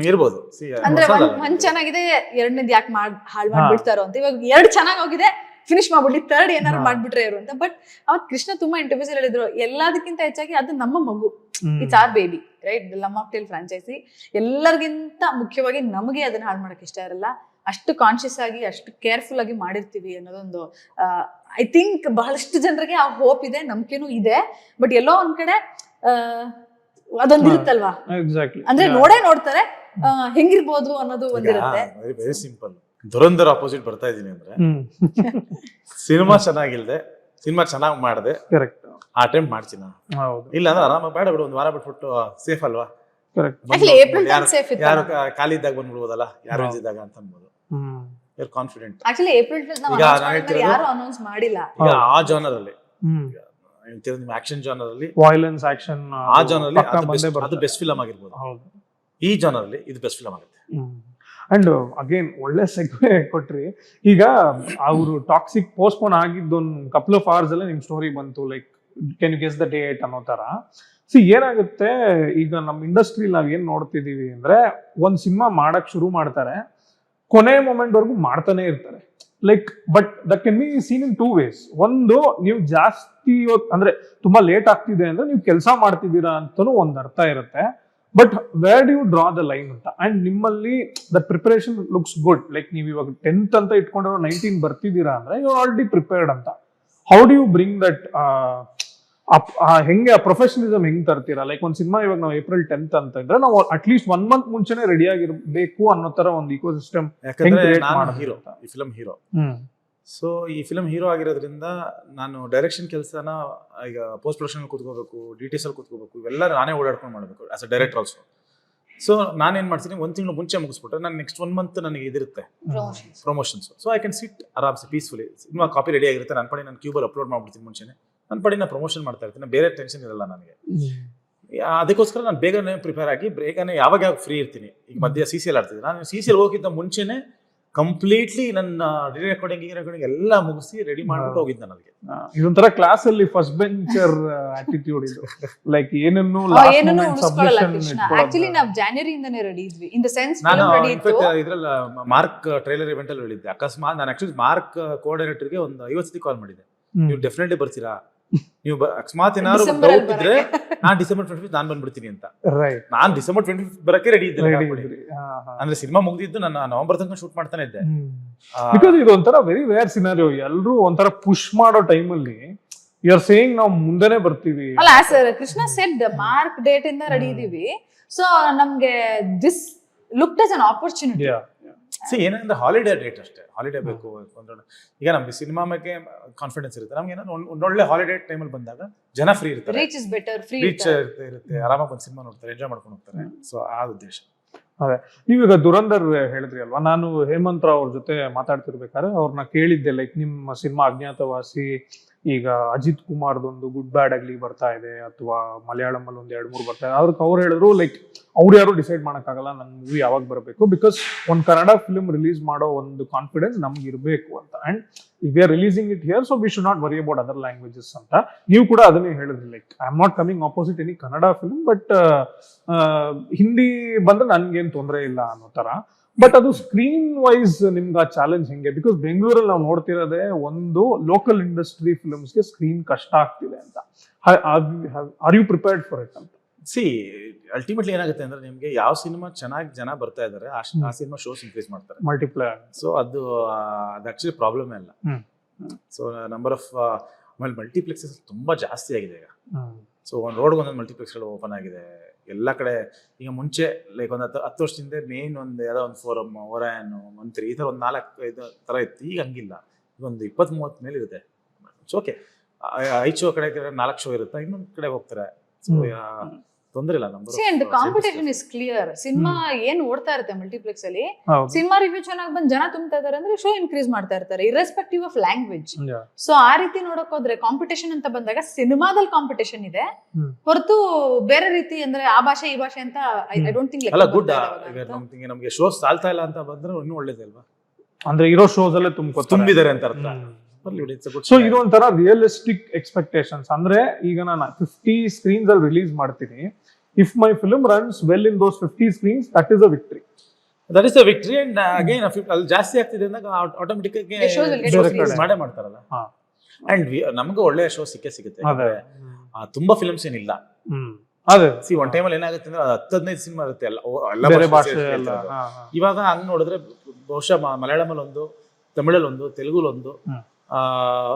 ಇರ್ಬೋದು. ಅಂದ್ರೆ ಒಂದ್ ಚೆನ್ನಾಗಿದೆ, ಎರಡನೇದ್ ಯಾಕೆ ಹಾಳು ಮಾಡ್ಬಿಡ್ತಾರೋ ಅಂತ. ಇವಾಗ 2 ಚೆನ್ನಾಗಿ ಹೋಗಿದೆ, ಫಿನಿಶ್ ಮಾಡ್ಬಿಡ್ಲಿ, 3rd ಏನಾರು ಮಾಡ್ಬಿಟ್ರೆ ಇರು ಅಂತ. ಬಟ್ ಅವತ್ ಕೃಷ್ಣ ತುಂಬಾ ಇಂಟರ್ವ್ಯೂಸ್ ಹೇಳಿದ್ರು, ಎಲ್ಲದಕ್ಕಿಂತ ಹೆಚ್ಚಾಗಿ ಅದು ನಮ್ಮ ಮಗು, it's our baby, right? Love mocktail franchise ಎಲ್ಲರಿಗಿಂತ ಮುಖ್ಯವಾಗಿ ನಮಗೆ ಅದನ್ನ ಹಾಳು ಮಾಡಕ್ ಇಷ್ಟ ಇರಲ್ಲ. ಅಷ್ಟು ಕಾನ್ಶಿಯಸ್ ಆಗಿ, ಅಷ್ಟು ಕೇರ್ಫುಲ್ ಆಗಿ ಮಾಡಿರ್ತೀವಿ ಅನ್ನೋದೊಂದು ಐ ಥಿಂಕ್ ಬಹಳಷ್ಟು ಜನರಿಗೆ ಆ ಹೋಪ್ ಇದೆ, ನಂಬಿಕೆನೂ ಇದೆ. ಬಟ್ ಎಲ್ಲೋ ಒಂದ್ ಕಡೆ ಅದೊಂದು ಇರುತ್ತಲ್ವಾ, ಅಂದ್ರೆ ನೋಡ್ತಾರೆ ಹೆಂಗಿರ್ಬೋದು ಅನ್ನೋದು ಒಂದಿರುತ್ತೆ. Very simple. ದುರಂಧರ್ ಆಪೋಸಿಟ್ ಬರ್ತಾ ಇದೀನಿ ಅಂದ್ರೆ ಸಿನಿಮಾ ಚೆನ್ನಾಗಿಲ್ದೆ, ಸಿನಿಮಾ ಚೆನ್ನಾಗಿ ಮಾಡಿದೆ, ಆ ಟೈಮ್ ಮಾಡ್ತೀನಿ. ಇಲ್ಲ ಅಂದ್ರೆ ಆರಾಮಾಗಿ ಬೇಡ ಬಿಡು, ಒಂದ್ ವಾರ ಬಿಟ್ಬಿಟ್ಟು ಸೇಫ್ ಅಲ್ವಾ, ಯಾರು ಖಾಲಿ ಇದ್ದಾಗ ಬಂದ್ಬಿಡ್ಬೋದಲ್ಲ, ಯಾರು ಇದ್ದಾಗ ಅಂತ ಅನ್ಬೋದು. ಕಾನ್ಫಿಡೆಂಟ್. ಆಕ್ಚುಲಿ ಏಪ್ರಿಲ್ ಯಾರು ಅನೌನ್ಸ್ ಮಾಡಿಲ್ಲ. ಈಗ ಆ ಜಾನರ್ ಅಲ್ಲಿ, ನಿಮ್ಮ ಆಕ್ಷನ್ ಜಾನರ್ ಅಲ್ಲಿ, ವೈಲೆನ್ಸ್ ಆಕ್ಷನ್, ಆ ಜಾನರ್ ಅಲ್ಲಿ ಅದು ಬೆಸ್ಟ್ ಫಿಲಮ್ ಆಗಿರ್ಬೋದು. ಈ ಜಾನರ್ ಅಲ್ಲಿ ಇದು ಬೆಸ್ಟ್ ಫಿಲಮ್ ಆಗುತ್ತೆ. ಅಂಡ್ ಅಗೇನ್ ಒಳ್ಳೆ ಸೆಗ್ವೆ ಕೊಟ್ರಿ. ಈಗ ಅವರು ಟಾಕ್ಸಿಕ್ ಪೋಸ್ಟ್ಪೋನ್ ಆಗಿದ್ದು ಒಂದು ಕಪಲ್ ಆಫ್ ಅವರ್ಸ್ ಅಲ್ಲೇ ನಿಮ್ ಸ್ಟೋರಿ ಬಂತು, like can you guess the date ಅನ್ನೋ ತರ. ಏನಾಗುತ್ತೆ, ಈಗ ನಮ್ಮ ಇಂಡಸ್ಟ್ರಿ ನಾವ್ ಏನ್ ನೋಡ್ತಿದೀವಿ ಅಂದ್ರೆ, ಒಂದ್ ಸಿನಿಮಾ ಮಾಡಕ್ ಶುರು ಮಾಡ್ತಾರೆ, ಕೊನೆ ಮೊಮೆಂಟ್ ವರ್ಗು ಮಾಡ್ತಾನೆ ಇರ್ತಾರೆ. Like but that can be seen in 2 ways. ಒಂದು, ನೀವು ಜಾಸ್ತಿ ಅಂದ್ರೆ ತುಂಬಾ ಲೇಟ್ ಆಗ್ತಿದೆ ಅಂದ್ರೆ ನೀವು ಕೆಲಸ ಮಾಡ್ತಿದ್ದೀರಾ ಅಂತಾನು ಒಂದ್ ಅರ್ಥ ಇರುತ್ತೆ. But where do you draw the line ಅಂತ. ಅಂಡ್ ನಿಮ್ಮಲ್ಲಿ that preparation looks good. Like ನೀವು ಇವಾಗ 10th ಅಂತ ಇಟ್ಕೊಂಡಿರೋ 19 ಬರ್ತಿದ್ದೀರಾ ಅಂದ್ರೆ ಯು ಆರ್ ಆಲ್ರೆಡಿ ಪ್ರಿಪೇರ್ಡ್ ಅಂತ. How do you bring that, ಹೆಂಗೆ ಪ್ರೊಫೆಷನಲಿಸಮ್ ಹೆಂಗ್ ತರ್ತೀರಾ? ಲೈಕ್ ಒಂದ್ ಸಿನಿಮಾ ಇವಾಗ ನಾವು ಏಪ್ರಿಲ್ 10th ಅಂತ ಇದ್ರೆ ನಾವು ಅಟ್ಲೀಸ್ಟ್ 1 month ಮುಂಚೆನೆ ರೆಡಿ ಆಗಿರ್ಬೇಕು ಅನ್ನೋ ತರ ಒಂದು ಇಕೋ ಸಿಸ್ಟಮ್. ಹೀರೋ, ಈ ಫಿಲಂ ಹೀರೋ. ಸೊ ಈ ಫಿಲಂ ಹೀರೋ ಆಗಿರೋದ್ರಿಂದ ನಾನು ಡೈರೆಕ್ಷನ್ ಕೆಲಸನ ಈಗ ಪೋಸ್ಟ್ ಪ್ರೊಡಕ್ಷನ್ ಕೂತ್ಕೋಬೇಕು, ಡಿಟಿಎಸ್ ಅಲ್ಲಿ ಕೂತ್ಕೋಬೇಕು, ಇವೆಲ್ಲ ನಾನೇ ಓಡಾಡ್ಕೊಂಡು ಮಾಡಬೇಕು as a director also. So ನಾನೇನ್ ಮಾಡ್ತೀನಿ, 1 ತಿಂಗಳು ಮುಂಚೆ ಮುಗಿಸ್ಬಿಟ್ರೆ ನಾನು ನೆಕ್ಸ್ಟ್ 1 month ನನಗೆ ಇದಿರುತ್ತೆ promotions. So I can sit ಆರಾಮ್ಸೆ ಪೀಸ್ಫುಲಿ. ಸಿನಿಮಾ ಕಾಪಿ ರೆಡಿ ಆಗಿರುತ್ತೆ, ನನ್ನ ಪಡಿ ನಾನು ಕ್ಯೂಬಲ್ಲಿ ಅಪ್ಲೋಡ್ ಮಾಡ್ಬಿಡ್ತೀನಿ ಮುಂಚೆನೆ, ನನ್ನ ಪಡಿ ನಾನು ಪ್ರಮೋಷನ್ ಮಾಡ್ತಾ ಇರ್ತೀನಿ, ಬೇರೆ ಟೆನ್ಷನ್ ಇರಲ್ಲ ನನಗೆ. ಅದಕ್ಕೋಸ್ಕರ ನಾನು ಬೇಗನೆ ಪ್ರಿಪೇರ್ ಆಗಿ ಬೇಗನೆ ಯಾವಾಗ ಫ್ರೀ ಇರ್ತೀನಿ. ಈಗ ಮಧ್ಯ CCL ಆಡ್ತಿದ್ದೀನಿ, ನಾನು CCL ಹೋಗಿದ್ದ ಮುಂಚೆನೆ ಕಂಪ್ಲೀಟ್ಲಿ ನನ್ನ ರೆಕಾರ್ಡಿಂಗ್ ಎಲ್ಲ ಮುಗಿಸಿ ರೆಡಿ ಮಾಡ್ಬಿಟ್ಟು ಹೋಗಿದ್ದೆ. ನನಗೆ ಇದೊಂಥರ ಕ್ಲಾಸ್ ಅಲ್ಲಿ ಫಸ್ಟ್ ಬೆಂಚರ್ ಆಟಿಟ್ಯೂಡ್ ಇದು. ಲೈಕ್ ಏನನ್ನು ಆಕ್ಚುಲಿ ನಾವು ಜಾನ್ವರಿಯಿಂದನೇ ರೆಡಿ ಇದ್ವಿ. ಇನ್ ದ ಸೆನ್ಸ್ ನಾನು ಇದ್ರಲ್ಲಿ ಮಾರ್ಕ್ ಟ್ರೈಲರ್ ಇವೆಂಟ್ ಅಲ್ಲಿ ಹೇಳಿದ್ದೆ. ಅಕಸ್ಮಾತ್ ನಾನು ಆಕ್ಚುಲಿ ಮಾರ್ಕ್ ಕೋಆರ್ಡಿನೇಟರ್ಗೆ ಒಂದು 50 ಸತಿ ಕಾಲ್ ಮಾಡಿದ್ದೆ, ನೀವು ಡೆಫಿನೆಟ್ಲಿ ಬರ್ತೀರಾ, ನೀವು ಅಕಸ್ಮಾತ್ ಏನಾದ್ರು ಡೌಟ್ ಇದ್ರೆ ನಾನ್ December 25 ನಾನು ಬಂದ್ಬಿಡ್ತೀನಿ ಅಂತ. ನಾನ್ December 25 ಬರಕ್ಕೆ ರೆಡಿ ಇದ್ದೆ. ಅಂದ್ರೆ ಸಿನಿಮಾ ಮುಗಿದಿದ್ದು ನಾನು ನವೆಂಬರ್ ತನಕ ಶೂಟ್ ಮಾಡ್ತಾನೆ ಇದ್ದೆ. ಬಿಕಾಸ್ ಇದು ಒಂಥರ ವೆರಿ ವೇರ್ ಸಿನಾರಿಯೋ. ಎಲ್ರು ಒಂಥರ ಪುಷ್ ಮಾಡೋ ಟೈಮ್ ಅಲ್ಲಿ ಯು ಆರ್ ಸೇಯಿಂಗ್ ನಾವು ಮುಂದೆನೆ ಬರ್ತೀವಿ. ಅಲ್ಲ sir, Krishna shed mark date ಇಂದ ರೆಡಿ ಇದೀವಿ. ಸೊ ನಮ್ಗೆ this looked as an opportunity. ಏನಂದ್ರೆ ಹಾಲಿಡೇ ಡೇಟ್ ಅಷ್ಟೇ, ಹಾಲಿಡೇ ಬೇಕು. ಈಗ ನಮ್ಗೆ ಸಿನಿಮಾ ಬಗ್ಗೆ ಕಾನ್ಫಿಡೆನ್ಸ್ ಇರುತ್ತೆ, ನಮ್ಗೆ ಏನೋ ಒಳ್ಳೆ ಹಾಲಿಡೇ ಟೈಮಲ್ಲಿ ಬಂದಾಗ ಜನ ಫ್ರೀ ಇರ್ತಾರೆ, ರೀಚ್ ಇಸ್ ಬೆಟರ್, ರೀಚ್ ಇರುತ್ತೆ, ಆರಾಮಾಗಿ ಬಂದು ಸಿನಿಮಾ ನೋಡ್ತಾರೆ, ಎಂಜಾಯ್ ಮಾಡ್ಕೊಂಡು ಹೋಗ್ತಾರೆ. ಸೊ ಆ ಉದ್ದೇಶ. ಅದೇ ನೀವೀಗ ದುರಂಧರ್ ಹೇಳಿದ್ರಿ ಅಲ್ವಾ, ನಾನು ಹೇಮಂತ್ ರಾವ್ ಅವ್ರ ಜೊತೆ ಮಾತಾಡ್ತಿರ್ಬೇಕಾದ್ರೆ ಅವ್ರನ್ನ ಕೇಳಿದ್ದೆ, ಲೈಕ್ ನಿಮ್ಮ ಸಿನಿಮಾ ಅಜ್ಞಾತವಾಸಿ ಈಗ ಅಜಿತ್ ಕುಮಾರ್ದೊಂದು ಗುಡ್ ಬ್ಯಾಡ್ ಆಗ್ಲಿ ಬರ್ತಾ ಇದೆ, ಅಥವಾ ಮಲಯಾಳಂ ಅಲ್ಲಿ ಒಂದ್ 2-3 ಬರ್ತಾ ಇದೆ. ಅದಕ್ಕೆ ಅವ್ರು ಹೇಳಿದ್ರು ಲೈಕ್ ಅವ್ರು ಯಾರು ಡಿಸೈಡ್ ಮಾಡಕ್ಕಾಗಲ್ಲ ನನ್ನ ಮೂವಿ ಯಾವಾಗ ಬರಬೇಕು, ಬಿಕಾಸ್ ಒಂದು ಕನ್ನಡ ಫಿಲ್ಮ್ ರಿಲೀಸ್ ಮಾಡೋ ಒಂದು ಕಾನ್ಫಿಡೆನ್ಸ್ ನಮ್ಗೆ ಇರಬೇಕು ಅಂತ. And if we are releasing it here, so we should not worry about other languages ಅಂತ. ನೀವು ಕೂಡ ಅದನ್ನೇ ಹೇಳಿದ್ರಿ, like I am not coming opposite any Kannada film, but Hindi ಬಂದ್ರೆ ನನ್ಗೇನು ತೊಂದರೆ ಇಲ್ಲ ಅನ್ನೋ ತರ. ಬಟ್ ಅದು ಸ್ಕ್ರೀನ್ ವೈಸ್ ನಿಮ್ಗೆ ಆ ಚಾಲೆಂಜ್ ಹೆಂಗೆ? ಬಿಕಾಸ್ ಬೆಂಗಳೂರಲ್ಲಿ ನಾವು ನೋಡ್ತಿರೋದೇ ಒಂದು ಲೋಕಲ್ ಇಂಡಸ್ಟ್ರಿ ಫಿಲ್ಮ್ಸ್ಗೆ ಸ್ಕ್ರೀನ್ ಕಷ್ಟ ಆಗ್ತಿದೆ ಅಂತ. Are you prepared for it ಅಂತ? ಸಿ ಅಲ್ಟಿಮೇಟ್ಲಿ ಏನಾಗುತ್ತೆ ಅಂದ್ರೆ ನಿಮ್ಗೆ ಯಾವ ಸಿನಿಮಾ ಚೆನ್ನಾಗಿ ಜನ ಬರ್ತಾ ಇದಾರೆ ಆ ಸಿನಿಮಾ ಶೋಸ್ ಇನ್ಕ್ರೀಸ್ ಮಾಡ್ತಾರೆ, ಮಲ್ಟಿಪ್ಲೈ. ಸೊ ಅದು ಆಕ್ಚುಲಿ ಪ್ರಾಬ್ಲಮ್ ಅಲ್ಲ. ಸೊ ನಂಬರ್ ಆಫ್ ಮಲ್ಟಿಪ್ಲೆಕ್ಸಸ್ ತುಂಬಾ ಜಾಸ್ತಿ ಆಗಿದೆ ಈಗ. ಸೊ ಒಂದು ರೋಡ್ ಒಂದೊಂದು ಮಲ್ಟಿಪ್ಲೆಕ್ಸ್ಗಳು ಓಪನ್ ಆಗಿದೆ ಎಲ್ಲ ಕಡೆ. ಈಗ ಮುಂಚೆ ಲೈಕ್ ಒಂದು 10 ವರ್ಷದಿಂದ ಮೇನ್ ಒಂದು ಯಾವುದೋ ಒಂದು ಫೋರಮ್, ಒರಾಯನ್, ಮಂತ್ರಿ, ಈ ಥರ ಒಂದು 4-5 ಥರ ಇತ್ತು. ಈಗ ಹಂಗಿಲ್ಲ, ಈಗ ಒಂದು 20-30 ಮೇಲೆ ಇರುತ್ತೆ. ಸೊ ಓಕೆ, 5 ಶೋ ಕಡೆ 4 ಶೋ ಇರುತ್ತೆ, ಇನ್ನೊಂದು ಕಡೆ ಹೋಗ್ತಾರೆ. ಸೊ ತೊಂದರೆ ಇಲ್ಲ. ನಮ್ದು ಕಾಂಪಿಟೇಷನ್ ಇಸ್ ಕ್ಲಿಯರ್. ಸಿನಿಮಾ ಏನ್ ಓಡ್ತಾ ಇರುತ್ತೆ ಮಲ್ಟಿಪ್ಲೆಕ್ಸ್ ಅಲ್ಲಿ, ಸಿನಿಮಾ ರಿವ್ಯೂ ಚೆನ್ನಾಗಿ ಬಂದು ಜನ ತುಂಬ್ತಾ ಇದಾರೆ ಅಂದ್ರೆ ಶೋ ಇನ್ಕ್ರೀಸ್ ಮಾಡ್ತಾ ಇರ್ತಾರೆ, ಇರ್ರೆಸ್ಪೆಕ್ಟಿವ್ ಆಫ್ ಲ್ಯಾಂಗ್ವೇಜ್. ಸೊ ಆ ರೀತಿ ನೋಡಕ್ ಹೋದ್ರೆ ಕಾಂಪಿಟೇಷನ್ ಅಂತ ಬಂದಾಗ ಸಿನಿಮಾದಲ್ಲಿ ಕಾಂಪಿಟೇಷನ್ ಇದೆ ಹೊರತು ಬೇರೆ ರೀತಿ ಅಂದ್ರೆ ಆ ಭಾಷೆ ಈ ಭಾಷೆ ಅಂತ ಐ ಡೋಂಟ್ ಥಿಂಕ್. ಅಲ್ಲ ಗುಡ್, ನಮ್ಗೆ ಶೋಸ್ ಸಾಲ್ತಾ ಇಲ್ಲ ಅಂತ ಬಂದ್ರೆ ಇನ್ನೂ ಒಳ್ಳೇದಲ್ವಾ? ಅಂದ್ರೆ ಇರೋ ಶೋಸ್ ಅಲ್ಲೇ ತುಂಬಿದ್ದಾರೆ ಅಂತ ಅರ್ಥ. ಸೊ ಇದು ಒಂಥರ ರಿಯಲಿಸ್ಟಿಕ್ ಎಕ್ಸ್ಪೆಕ್ಟೇಷನ್ಸ್. ಅಂದ್ರೆ ಈಗ ನಾನು 50 ಸ್ಕ್ರೀನ್ಸ್ ಅಲ್ಲಿ ರಿಲೀಸ್ ಮಾಡ್ತೀನಿ, if my film runs well in those 50 screens, that is a victory. That is a victory. And again ಅಲ್ಲಿ ಜಾಸ್ತಿ ಆಗ್ತಿದೆ ಅಂದಾಗ ಆಟೋಮೆಟಿಕ್ ಆಗಿ ಮಾಡೇ ಮಾಡ್ತಾರಲ್ಲ. ಅಂಡ್ ನಮಗೂ ಒಳ್ಳೆ ಶೋ ಸಿಗುತ್ತೆ. ತುಂಬಾ ಫಿಲ್ಮ್ಸ್ ಏನಿಲ್ಲ. ಸಿ ಒನ್ ಟೈಮಲ್ಲಿ ಏನಾಗುತ್ತೆ ಅಂದ್ರೆ 10-15 ಸಿನಿಮಾ ಇರುತ್ತೆ ಎಲ್ಲ ಭಾಷೆ. ಇವಾಗ ಹಂಗ್ ನೋಡಿದ್ರೆ ಬಹುಶಃ ಮಲಯಾಳಮಲ್ಲಿ ಒಂದು, ತಮಿಳಲ್ಲಿ ಒಂದು, ತೆಲುಗುಲೊಂದು,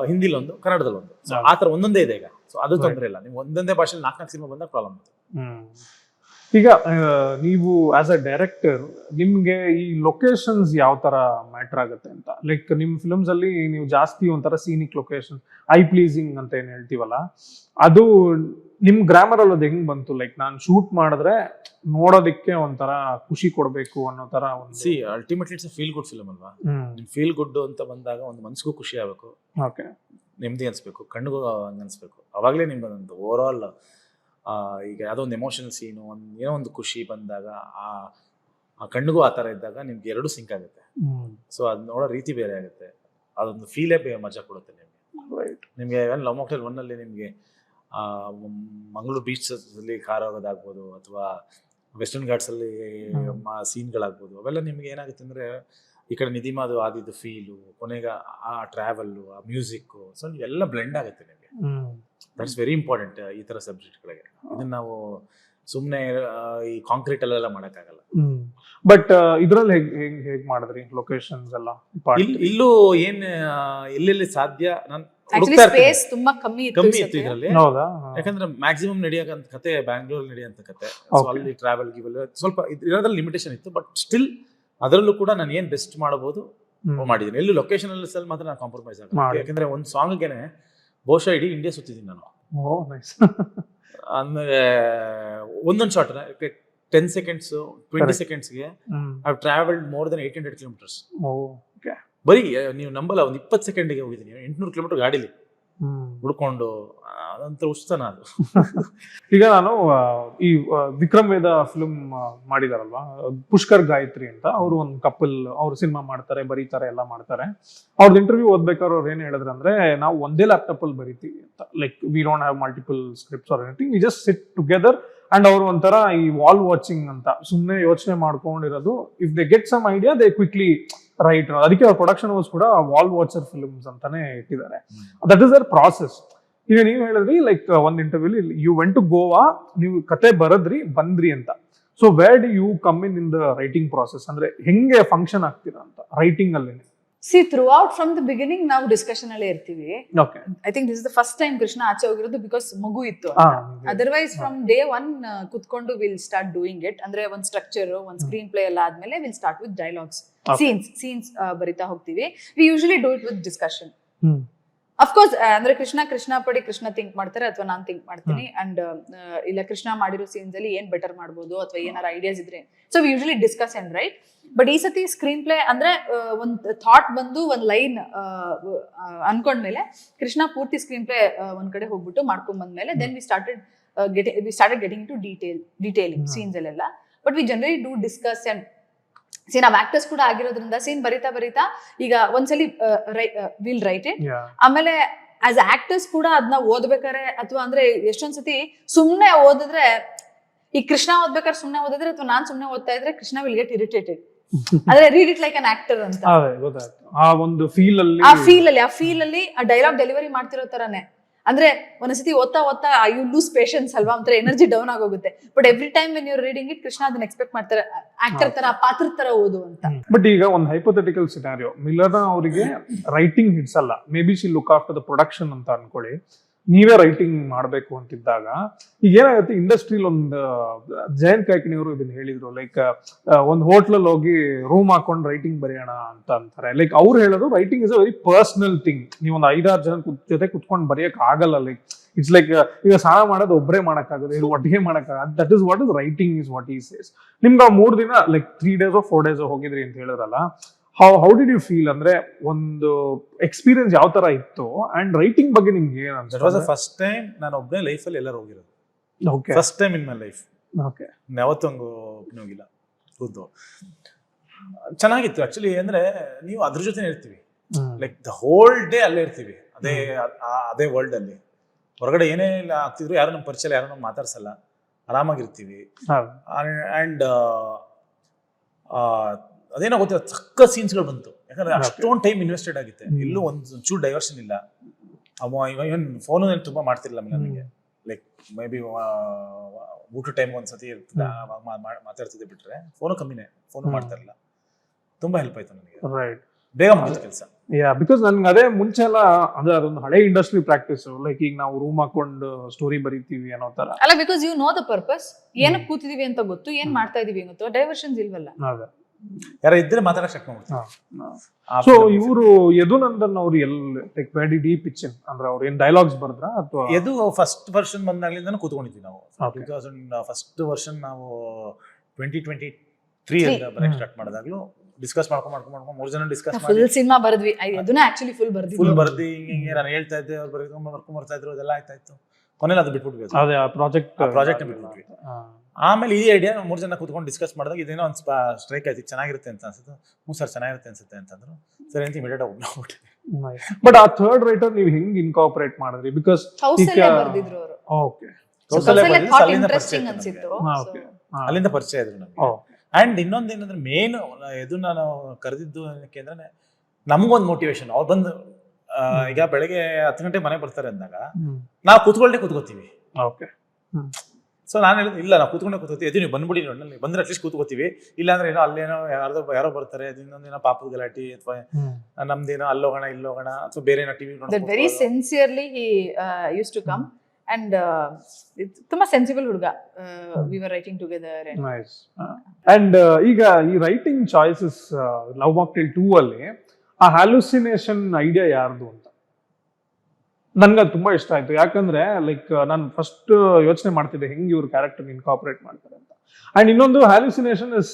ಹಿಂದಿಲೊಂದು, ಕನ್ನಡದಲ್ಲೊಂದು, ಆ ತರ ಒಂದೊಂದೇ ಇದೆ ಈಗ. ಸೊ ಅದು ತೊಂದರೆ ಇಲ್ಲ. ನೀವು ಒಂದೊಂದೇ ಭಾಷೆಯಲ್ಲಿ 4-4 ಸಿನಿಮಾ ಬಂದಾಗ ಪ್ರಾಬ್ಲಮ್. ಈಗ ನೀವು ಆಸ್ ಅ ಡೈರೆಕ್ಟರ್ ನಿಮ್ಗೆ ಈ ಲೊಕೇಶನ್ಸ್ ಯಾವ ತರ ಮ್ಯಾಟರ್ ಆಗುತ್ತೆ ಅಂತ? ಲೈಕ್ ನಿಮ್ ಫಿಲ್ಮ್ಸ್ ಅಲ್ಲಿ ನೀವು ಜಾಸ್ತಿ ಒಂಥರ ಸೀನಿಕ್ ಲೊಕೇಶನ್, ಐ ಪ್ಲೀಸಿಂಗ್ ಅಂತ ಏನ್ ಹೇಳ್ತೀವಲ್ಲ, ಅದು ನಿಮ್ ಗ್ರಾಮರ್ ಅಲ್ಲಿ ಅದು ಹೆಂಗ್ ಬಂತು? ಲೈಕ್ ನಾನು ಶೂಟ್ ಮಾಡಿದ್ರೆ ನೋಡೋದಿಕ್ಕೆ ಒಂಥರ ಖುಷಿ ಕೊಡ್ಬೇಕು ಅನ್ನೋ ತರ ಒಂದು. C ultimately it's feel good film ಅಲ್ವಾ? ಫೀಲ್ ಗುಡ್ ಅಂತ ಬಂದಾಗ ಒಂದು ಮನ್ಸಿಗೂ ಖುಷಿ ಆಗ್ಬೇಕು, ಓಕೆ, ನೆಮ್ಮದಿ ಅನ್ಸ್ಬೇಕು, ಕಣ್ಣಿಗೂ ಹಂಗ ಅನ್ಸ್ಬೇಕು. ಅವಾಗಲೇ ನಿಮ್ಗೆ ಒಂದು ಓವರ್ ಆಲ್ ಈಗ ಯಾವುದೋ ಒಂದು ಎಮೋಷನಲ್ ಸೀನು, ಏನೋ ಒಂದು ಖುಷಿ ಬಂದಾಗ ಆ ಕಣ್ಣಿಗೂ ಆ ಥರ ಇದ್ದಾಗ ನಿಮ್ಗೆ ಎರಡು ಸಿಂಕ್ ಆಗುತ್ತೆ. ಸೊ ಅದು ನೋಡೋ ರೀತಿ ಬೇರೆ ಆಗುತ್ತೆ, ಅದೊಂದು ಫೀಲೇ ಮಜಾ ಕೊಡುತ್ತೆ ನಿಮಗೆ. ನಿಮಗೆ ಲವ್ ಮಾಕ್ಟೇಲ್ 1 ಅಲ್ಲಿ ನಿಮಗೆ ಮಂಗಳೂರು ಬೀಚ್ ಅಲ್ಲಿ ಕಾರ್ ಹೋಗೋದಾಗ್ಬೋದು, ಅಥವಾ ವೆಸ್ಟರ್ನ್ ಘಾಟ್ಸ್ ಅಲ್ಲಿ ಸೀನ್ಗಳಾಗ್ಬೋದು, ಅವೆಲ್ಲ ನಿಮ್ಗೆ ಏನಾಗುತ್ತೆ ಅಂದ್ರೆ ಈ ಕಡೆ ನಿಧಿಮಾದು ಆದಿದ್ದು ಫೀಲು, ಕೊನೆಗೆ ಆ ಟ್ರಾವೆಲ್ಲು, ಆ ಮ್ಯೂಸಿಕ್ಕು, ಸೊ ಇವೆಲ್ಲ ಬ್ಲೆಂಡ್ ಆಗುತ್ತೆ ನಿಮಗೆ. ದಟ್ಸ್ ವೆರಿ ಇಂಪಾರ್ಟೆಂಟ್ ಈ ಥರ ಸಬ್ಜೆಕ್ಟ್ಗಳಿಗೆ. ಇದನ್ನ ನಾವು ಸುಮ್ಮನೆ ಈ ಕಾಂಕ್ರೀಟ್ ಅಲ್ಲೆಲ್ಲ ಮಾಡೋಕ್ಕಾಗಲ್ಲ. ಬಟ್ ಇದ್ರಲ್ಲಿ ಹೇಗ್ ಮಾಡಿದ್ರಿ ಲೊಕೇಶನ್ಸ್ ಎಲ್ಲ? ಇಲ್ಲೂ ಏನ್ ಎಲ್ಲೆಲ್ಲಿ ಸಾಧ್ಯ ನಾನು ಸ್ಪೇಸ್ ತುಂಬಾ ಕಮ್ಮಿ ಇತ್ತು ಇದರಲ್ಲಿ. ಯಾಕಂದ್ರೆ ಮ್ಯಾಕ್ಸಿಮಮ್ ನಡೆಯೋಂತ ಕತೆ ಬ್ಯಾಂಗ್ಳೂರ್ ನಡೆಯೋಂತ ಕತೆ. ಅಲ್ಲಿ ಟ್ರಾವೆಲ್ ಸ್ವಲ್ಪ ಇರೋದ್ರಲ್ಲಿ ಲಿಮಿಟೇಷನ್ ಇತ್ತು, ಬಟ್ ಸ್ಟಿಲ್ ಅದರಲ್ಲೂ ಕೂಡ ನಾನು ಏನ್ ಬೆಸ್ಟ್ ಮಾಡಬಹುದು ಮಾಡಿದ್ದೀನಿ. ಎಲ್ಲೂ ಲೊಕೇಶನ್ ಅಲ್ಲಿ ಮಾತ್ರ ನಾನು ಕಾಂಪ್ರಮೈಸ್ ಆಗಲ್ಲ. ಯಾಕಂದ್ರೆ ಒಂದು ಸಾಂಗ್ಗೆನೆ ಬಹುಶಃ ಇಡೀ ಇಂಡಿಯಾ ಸುತ್ತಿದ್ದೀನಿ ನಾನು. ಅಂದ್ರೆ ಒಂದೊಂದು ಶಾರ್ಟ್ 10 seconds 20 secondsಗೆ I travelled more than 800 kilometers. ಬರೀ ನೀವು ನಂಬಲ್ಲ, ಒಂದು 20 ಸೆಕೆಂಡ್ಗೆ ಹೋಗಿದ್ದೀನಿ 800 kilometers ಗಾಡಿಲಿ ಹುಡ್ಕೊಂಡು. ಅದಂತ ಉತ್ಸಾಹ ಅದು. ಈಗ ನಾನು ಈ ವಿಕ್ರಮ್ ವೇದ ಫಿಲ್ಮ್ ಮಾಡಿದಾರಲ್ವಾ, ಪುಷ್ಕರ್ ಗಾಯತ್ರಿ ಅಂತ, ಅವರು ಒಂದು ಕಪಲ್, ಅವ್ರು ಸಿನಿಮಾ ಮಾಡ್ತಾರೆ, ಬರೀತಾರೆ, ಎಲ್ಲ ಮಾಡ್ತಾರೆ. ಅವ್ರದ್ದು ಇಂಟರ್ವ್ಯೂ ಓದ್ಬೇಕಾದ್ರೆ ಅವ್ರು ಏನ್ ಹೇಳಿದ್ರು ಅಂದ್ರೆ, ನಾವು ಒಂದೇ ಲ್ಯಾಪ್ಟಾಪ್ ಅಲ್ಲಿ ಬರೀತೀವಿ ಅಂತ. Like we don't have multiple scripts or anything, we just sit together. And ಅವ್ರು ಒಂಥರ ಈ ವಾಲ್ ವಾಚಿಂಗ್ ಅಂತ ಸುಮ್ಮನೆ ಯೋಚನೆ ಮಾಡ್ಕೊಂಡಿರೋದು. If they get some idea they quickly write. ಅದಕ್ಕೆ ಅವ್ರ ಪ್ರೊಡಕ್ಷನ್ ಹೌಸ್ ಕೂಡ ವಾಲ್ ವಾಚರ್ ಫಿಲ್ಮ್ಸ್ ಅಂತಾನೆ ಇಟ್ಟಿದ್ದಾರೆ. That is their process. ಈಗ ನೀವು ಹೇಳಿದ್ರಿ ಲೈಕ್ ಒಂದ್ interview, you went to Goa, ನೀವು ಕತೆ ಬರದ್ರಿ ಬಂದ್ರಿ ಅಂತ. So where do you come in the writing process? ಅಂದ್ರೆ ಹೆಂಗೆ ಫಂಕ್ಷನ್ ಆಗ್ತೀರಾ ಅಂತ ರೈಟಿಂಗ್ ಅಲ್ಲಿ? C throughout from the beginning ನಾವು ಡಿಸ್ಕಷನ್ ಅಲ್ಲೇ ಇರ್ತೀವಿ. Okay, I think this is the first time Krishna ಆಚೆ ಹೋಗಿರೋದು ಬಿಕಾಸ್ ಮಗು ಇತ್ತು. ಅದರ್ವೈಸ್ ಫ್ರಮ್ ಡೇ 1 ಕುತ್ಕೊಂಡು ವಿಲ್ ಸ್ಟಾರ್ಟ್ ಡೂಯಿಂಗ್ ಇಟ್. ಅಂದ್ರೆ ಒಂದ್ ಸ್ಟ್ರಕ್ಚರ್, ಒಂದ್ ಸ್ಕ್ರೀನ್ ಪ್ಲೇ ಎಲ್ಲ ಆದ್ಮೇಲೆ will start with dialogues, scenes ಬರಿತಾ ಹೋಗ್ತೀವಿ. V usually do it with discussion. Of course ಅಂದ್ರೆ ಕೃಷ್ಣ ಪಡಿ ಕೃಷ್ಣ ಥಿಂಕ್ ಮಾಡ್ತಾರೆ ಅಥವಾ ನಾನ್ ಥಿಂಕ್ ಮಾಡ್ತೀನಿ ಅಂಡ್ ಇಲ್ಲ ಕೃಷ್ಣ ಮಾಡಿರೋ ಸೀನ್ಸ್ ಅಲ್ಲಿ ಏನ್ ಬೆಟರ್ ಮಾಡ್ಬೋದು ಅಥವಾ ಏನಾರ ಐಡಿಯಾಸ್ ಇದ್ರೆ so we usually discuss and write. But ಈ ಸತಿ ಸ್ಕ್ರೀನ್ ಪ್ಲೇ ಅಂದ್ರೆ ಒಂದ್ ಥಾಟ್ ಬಂದು ಒಂದ್ ಲೈನ್ ಅನ್ಕೊಂಡ್ಮೇಲೆ ಕೃಷ್ಣ ಪೂರ್ತಿ ಸ್ಕ್ರೀನ್ ಪ್ಲೇ ಒಂದ್ ಕಡೆ ಹೋಗ್ಬಿಟ್ಟು ಮಾಡ್ಕೊಂಡ್ ಬಂದ್ಮೇಲೆ then we started getting to detailing scenes ಅಲ್ಲೆಲ್ಲ. But we generally do discuss and ನಾವ್ ಆಕ್ಟರ್ಸ್ ಕೂಡ ಆಗಿರೋದ್ರಿಂದ ಸೀನ್ ಬರಿತಾ ಈಗ ಒಂದ್ಸಲಿ ವಿಲ್ ರೈಟ್ ಇಟ್, ಆಮೇಲೆ ಆಸ್ ಆಕ್ಟರ್ಸ್ ಕೂಡ ಅದನ್ನ ಓದ್ಬೇಕಾರೆ ಅಥವಾ ಅಂದ್ರೆ ಎಷ್ಟೊಂದ್ಸತಿ ಸುಮ್ನೆ ಓದಿದ್ರೆ ಈ ಕೃಷ್ಣ ಓದ್ಬೇಕಾದ್ರೆ ಸುಮ್ನೆ ಓದಿದ್ರೆ ಅಥವಾ ನಾನ್ ಸುಮ್ನೆ ಓದ್ತಾ ಇದ್ರೆ ಕೃಷ್ಣ ವಿಲ್ ಗೆಟ್ ಇರಿಟೇಟೆಡ್. ಅಂದ್ರೆ read it like an actor ಅಂತ ಆ ಒಂದು ಫೀಲ್ ಅಲ್ಲಿ ಆ ಡೈಲಾಗ್ ಡೆಲಿವರಿ ಮಾಡ್ತಿರೋ ತರಾನೇ. ಅಂದ್ರೆ ಒಂದ್ಸತಿ ಓದ್ತಾ ಯು ಲೂಸ್ ಪೇಷನ್ಸ್ ಅಲ್ವಾ, ಒಂಥರ ಎನರ್ಜಿ ಡೌನ್ ಆಗೋಗುತ್ತೆ. But every time when you reading it Krishna ಅದನ್ನ ಎಕ್ಸ್ಪೆಕ್ಟ್ ಮಾಡ್ತಾರೆ ಆಕ್ಟರ್ ತರ ಪಾತ್ರ ತರ ಓದು ಅಂತ. ಬಟ್ ಈಗ ಒಂದು ಹೈಪೋಥೆಟಿಕಲ್ ಸಿನಾರಿಯೋ, ಮಿಲರ್ನ ಅವರಿಗೆ ರೈಟಿಂಗ್ ಹಿಡ್ಸಲ್ಲ, maybe she look after the production ಅಂತ ಅನ್ಕೊಳ್ಳಿ, ನೀವೇ ರೈಟಿಂಗ್ ಮಾಡ್ಬೇಕು ಅಂತಿದ್ದಾಗ ಈಗ ಏನಾಗುತ್ತೆ ಇಂಡಸ್ಟ್ರಿಲ್ ಒಂದು ಜಯಂತ್ ಕಾಯ್ಕಿಣಿ ಅವರು ಇದನ್ನ ಹೇಳಿದ್ರು, ಲೈಕ್ ಒಂದು ಹೋಟ್ಲಲ್ಲಿ ಹೋಗಿ ರೂಮ್ ಹಾಕೊಂಡು ರೈಟಿಂಗ್ ಬರೆಯೋಣ ಅಂತ ಅಂತಾರೆ. ಲೈಕ್ ಅವ್ರು ಹೇಳೋದು writing is a very personal thing. ನೀವು ಒಂದು 5-6 ಜನ ಜೊತೆ ಕುತ್ಕೊಂಡು ಬರೆಯಕ್ ಆಗಲ್ಲ. ಲೈಕ್ ಇಟ್ಸ್ ಲೈಕ್ ಈಗ ಸ್ನಾನ ಮಾಡೋದು ಒಬ್ಬರೇ ಮಾಡಕ್ಕಾಗದು, ಇದು ಒಟ್ಟಿಗೆ ಮಾಡಕ್ಕಾಗ. That is what is writing is what he says. ನಿಮ್ಗೆ 3 ದಿನ ಲೈಕ್ 3 days 4 days ಹೋಗಿದ್ರಿ ಅಂತ ಹೇಳಿದ್ರಲ್ಲ, ಹೌ ಡಿಡ್ ಯು ಫೀಲ್? ಅಂದ್ರೆ ಒಂದು ಎಕ್ಸ್ಪೀರಿಯನ್ಸ್ ಯಾವ ತರ ಇತ್ತು ಅಂಡ್ ರೈಟಿಂಗ್ ಬಗ್ಗೆ ನಿಮ್ಗೆ ಏನು ಅನ್ಸುತ್ತೆ? That was the first time ನಾನು ಒಬ್ಬನೇ ಲೈಫಲ್ಲಿ ಎಲ್ಲರೂ ಹೋಗಿರೋದು. Okay, first time in my life. Okay, ಯಾವತ್ತೂ ಹಂಗೆ ಹೋಗಿಲ್ಲ. ಕೂತು ಚೆನ್ನಾಗಿತ್ತು ಆಕ್ಚುಲಿ. ಅಂದ್ರೆ ನೀವು ಅದ್ರ ಜೊತೆ ಇರ್ತೀವಿ, ಲೈಕ್ ದ ಹೋಲ್ ಡೇ ಅಲ್ಲೇ ಇರ್ತೀವಿ, ಅದೇ ವರ್ಲ್ಡ್ ಅಲ್ಲಿ. ಹೊರಗಡೆ ಏನೇ ಆಗ್ತಿದ್ರು ಯಾರು ನಮ್ಮ ಪರಿಚಯ, ಯಾರು ನಮ್ಮ ಮಾತಾಡ್ಸಲ್ಲ, ಆರಾಮಾಗಿರ್ತೀವಿ. ಅಂಡ್ ಅದೇನೋ ಗೊತ್ತಿಲ್ಲ, ಚಕ್ಕ ಸೀನ್ಸ್ಗಳು ಬಂತು. ಯಾಕಂದ್ರೆ ಅಷ್ಟೊಂದು ಟೈಮ್ ಇನ್ವೆಸ್ಟೆಡ್ ಆಗುತ್ತೆ, ಎಲ್ಲೂ ಒಂದು ಚೂರು ಡೈವರ್ಷನ್ ಇಲ್ಲ. ಇವನ್ ಫೋನು ಏನು ತುಂಬಾ ಮಾಡ್ತಿರ್ಲಿಲ್ಲ ನನಗೆ. ಲೈಕ್ ಮೇ ಬಿ ಊಟ ಟೈಮ್ ಒಂದ್ಸತಿ ಇರ್ತದೆ ಮಾತಾಡ್ತಿದ್ದೆ, ಬಿಟ್ರೆ ಫೋನು ಕಮ್ಮಿನೇ, ಫೋನು ಮಾಡ್ತಾ ಇರಲಿಲ್ಲ. ತುಂಬಾ ಹೆಲ್ಪ್ ಆಯ್ತು ನನಗೆ, ರೈಟ್, ಬೇಗ ಮುಗಿದ ಕೆಲಸ. ಬಿಕಾಸ್ ನನ್ಗೆ ಅದೇ ಮುಂಚೆ ಎಲ್ಲ ಅದೊಂದು ಹಳೆ ಇಂಡಸ್ಟ್ರಿ ಪ್ರಾಕ್ಟೀಸ್. ಲೈಕ್ ಈಗ ನಾವು ರೂಮ್ ಹಾಕೊಂಡು ಸ್ಟೋರಿ ಬರೀತೀವಿ ಅನ್ನೋ ತರ ಅಲ್ಲ, because you know the purpose, ಏನಕ್ಕೆ ಕೂತಿದೀವಿ ಅಂತ ಗೊತ್ತು, ಏನ್ ಮಾಡ್ತಾ ಇದೀವಿ ಗೊತ್ತು, ಡೈವರ್ಷನ್ಸ್ ಇಲ್ವಲ್ಲ. ಅದೇ ಯಾರ ಇದ್ರೆ ಮಾತಾಡಕ್ ಶಕ್ತಿ ಮಾಡ್ತಾರೆ. ಸೊ ಇವರು ಯದುನಂದನ್ ಅವ್ರು ಲೈಕ್ ವೆರಿ ಡೀಪ್ ಪಿಕ್ಚರ್ ಅಂದ್ರೆ ಅವ್ರು ಏನ್ ಡೈಲಾಗ್ಸ್ ಬರ್ದ್ರ ಅಥವಾ ಯದು ಫಸ್ಟ್ ವರ್ಷನ್ ಬಂದಾಗ್ಲಿಂದ ಕೂತ್ಕೊಂಡಿದ್ವಿ ನಾವು. 2000 ಫಸ್ಟ್ ವರ್ಷನ್ ನಾವು 2023 ಅಂತ ಬರಕ್ ಸ್ಟಾರ್ಟ್ ಮಾಡಿದಾಗ್ಲೂ ಡಿಸ್ಕಸ್ ಮಾಡ್ಕೊಂಡು 3 ಜನ ಡಿಸ್ಕಸ್ ಮಾಡಿ ಫುಲ್ ಸಿನಿಮಾ ಬರ್ದ್ವಿ. ಅದನ್ನ ಆಕ್ಚುಲಿ ಫುಲ್ ಬರ್ದಿ ಹಿಂಗೆ ನಾನು ಹೇಳ್ತಾ ಇದ್ದೆ, ಅವ್ರು ಬರ್ಕೊಂಡು ಬರ್ತಾ ಇದ್ರು, ಅದೆಲ್ಲ ಆಯ್ತಾ ಇತ್ತು. ಕೊನೆಯಲ್ಲಿ ಅದು ಬಿಟ್ಬಿಟ್ವಿ, ಅದೇ ಪ್ರಾಜೆಕ್ಟ್ ಬಿಟ್ಬಿಟ್ವಿ. ಆಮೇಲೆ ಈ ಐಡಿಯಾ 3 ಜನ ಕೂತ್ಕೊಂಡು ಡಿಸ್ಕಸ್ ಮಾಡಿದಾಗ ಇದೇನೋ ಒಂದು ಸ್ಟ್ರೈಕ್ ಆಯ್ತು, ಚೆನ್ನಾಗಿರುತ್ತೆ ಅಂತ ಅನ್ಸುತ್ತೆ. ಸರ್ ಚೆನ್ನಾಗಿರುತ್ತೆ ಅನ್ಸುತ್ತೆ ಅಂತಂದ್ರು. ಸರಿ ಅಂತ ಇಮಿಡಿಯೇಟ್ ಹೋಗ್ಬಿಟ್ಟು. ಬಟ್ ಆ ಥರ್ಡ್ ರೈಟರ್ ನೀವು ಹೆಂಗ್ ಇನ್ಕಾರ್ಪೊರೇಟ್ ಮಾಡಿದ್ರಿ? ಬಿಕಾಸ್ ಬರ್ದಿದ್ರು ಅವರು. ಓಕೆ, ಅಲ್ಲಿಂದ ಪರಿಚಯ ಇದ್ರು ನಮ್ಗೆ. ಅಂಡ್ ಇನ್ನೊಂದೇನಂದ್ರೆ ಮೇನ್ ಇದು ನಾನು ಕರೆದಿದ್ದು ಏನಕ್ಕೆ ಅಂದ್ರೆ ನಮ್ಗೊಂದು ಮೋಟಿವೇಶನ್. ಅವ್ರು ಬಂದು ಈಗ ಬೆಳಗ್ಗೆ 10 ಗಂಟೆ ಮನೆ ಬರ್ತಾರೆ ಅಂದಾಗ ನಾವು ಕೂತ್ಕೋತೀವಿ. ಸೊ ನಾನು ಹೇಳಿದ್ರು, ಇಲ್ಲ ನಾವು ಕೂತ್ಕೋತೀವಿ, ಎದ್ದು ನೀವು ಬಂದ್ಬಿಡಿ, ನೋಡಿ ಬಂದ್ರೆ ಅಟ್ಲೀಸ್ಟ್ ಕೂತ್ಕೋತೀವಿ, ಇಲ್ಲಾಂದ್ರೆ ಏನೋ ಅಲ್ಲೇನೋ ಯಾರೋ ಬರ್ತಾರೆ, ಇನ್ನೊಂದೇನೋ ಪಾಪದ ಗಲಾಟಿ ಅಥವಾ ನಮ್ದೇನೋ ಅಲ್ಲೋಗೋಣ ಇಲ್ಲೋಗೋಣ ಅಥವಾ ಬೇರೆ ಏನೋ ಟಿವಿ ನೋಡೋಣ. Very sincerely he use to come and ತುಂಬಾ ಸೆನ್ಸಿಬಲ್ ಹುಡುಗ. We were writing together. Nice. And ಈಗ ಈ ರೈಟಿಂಗ್ ಚಾಯ್ಸಸ್ ಲವ್ ಮಾಕ್ಟೇಲ್ 2 ಅಲ್ಲಿ ಆ ಹ್ಯಾಲುಸಿನೇಷನ್ ಐಡಿಯಾ ಯಾರ್ದು ಅಂತ ನನ್ಗೆ ಅದು ತುಂಬಾ ಇಷ್ಟ ಆಯ್ತು. ಯಾಕಂದ್ರೆ ಲೈಕ್ ನಾನು ಫಸ್ಟ್ ಯೋಚನೆ ಮಾಡ್ತಿದ್ದೆ ಹೆಂಗ್ ಇವ್ರ ಕ್ಯಾರೆಕ್ಟರ್ ಇನ್ಕಾರ್ಪೊರೇಟ್ ಮಾಡ್ತಾರೆ ಅಂತ. ಅಂಡ್ ಇನ್ನೊಂದು hallucination is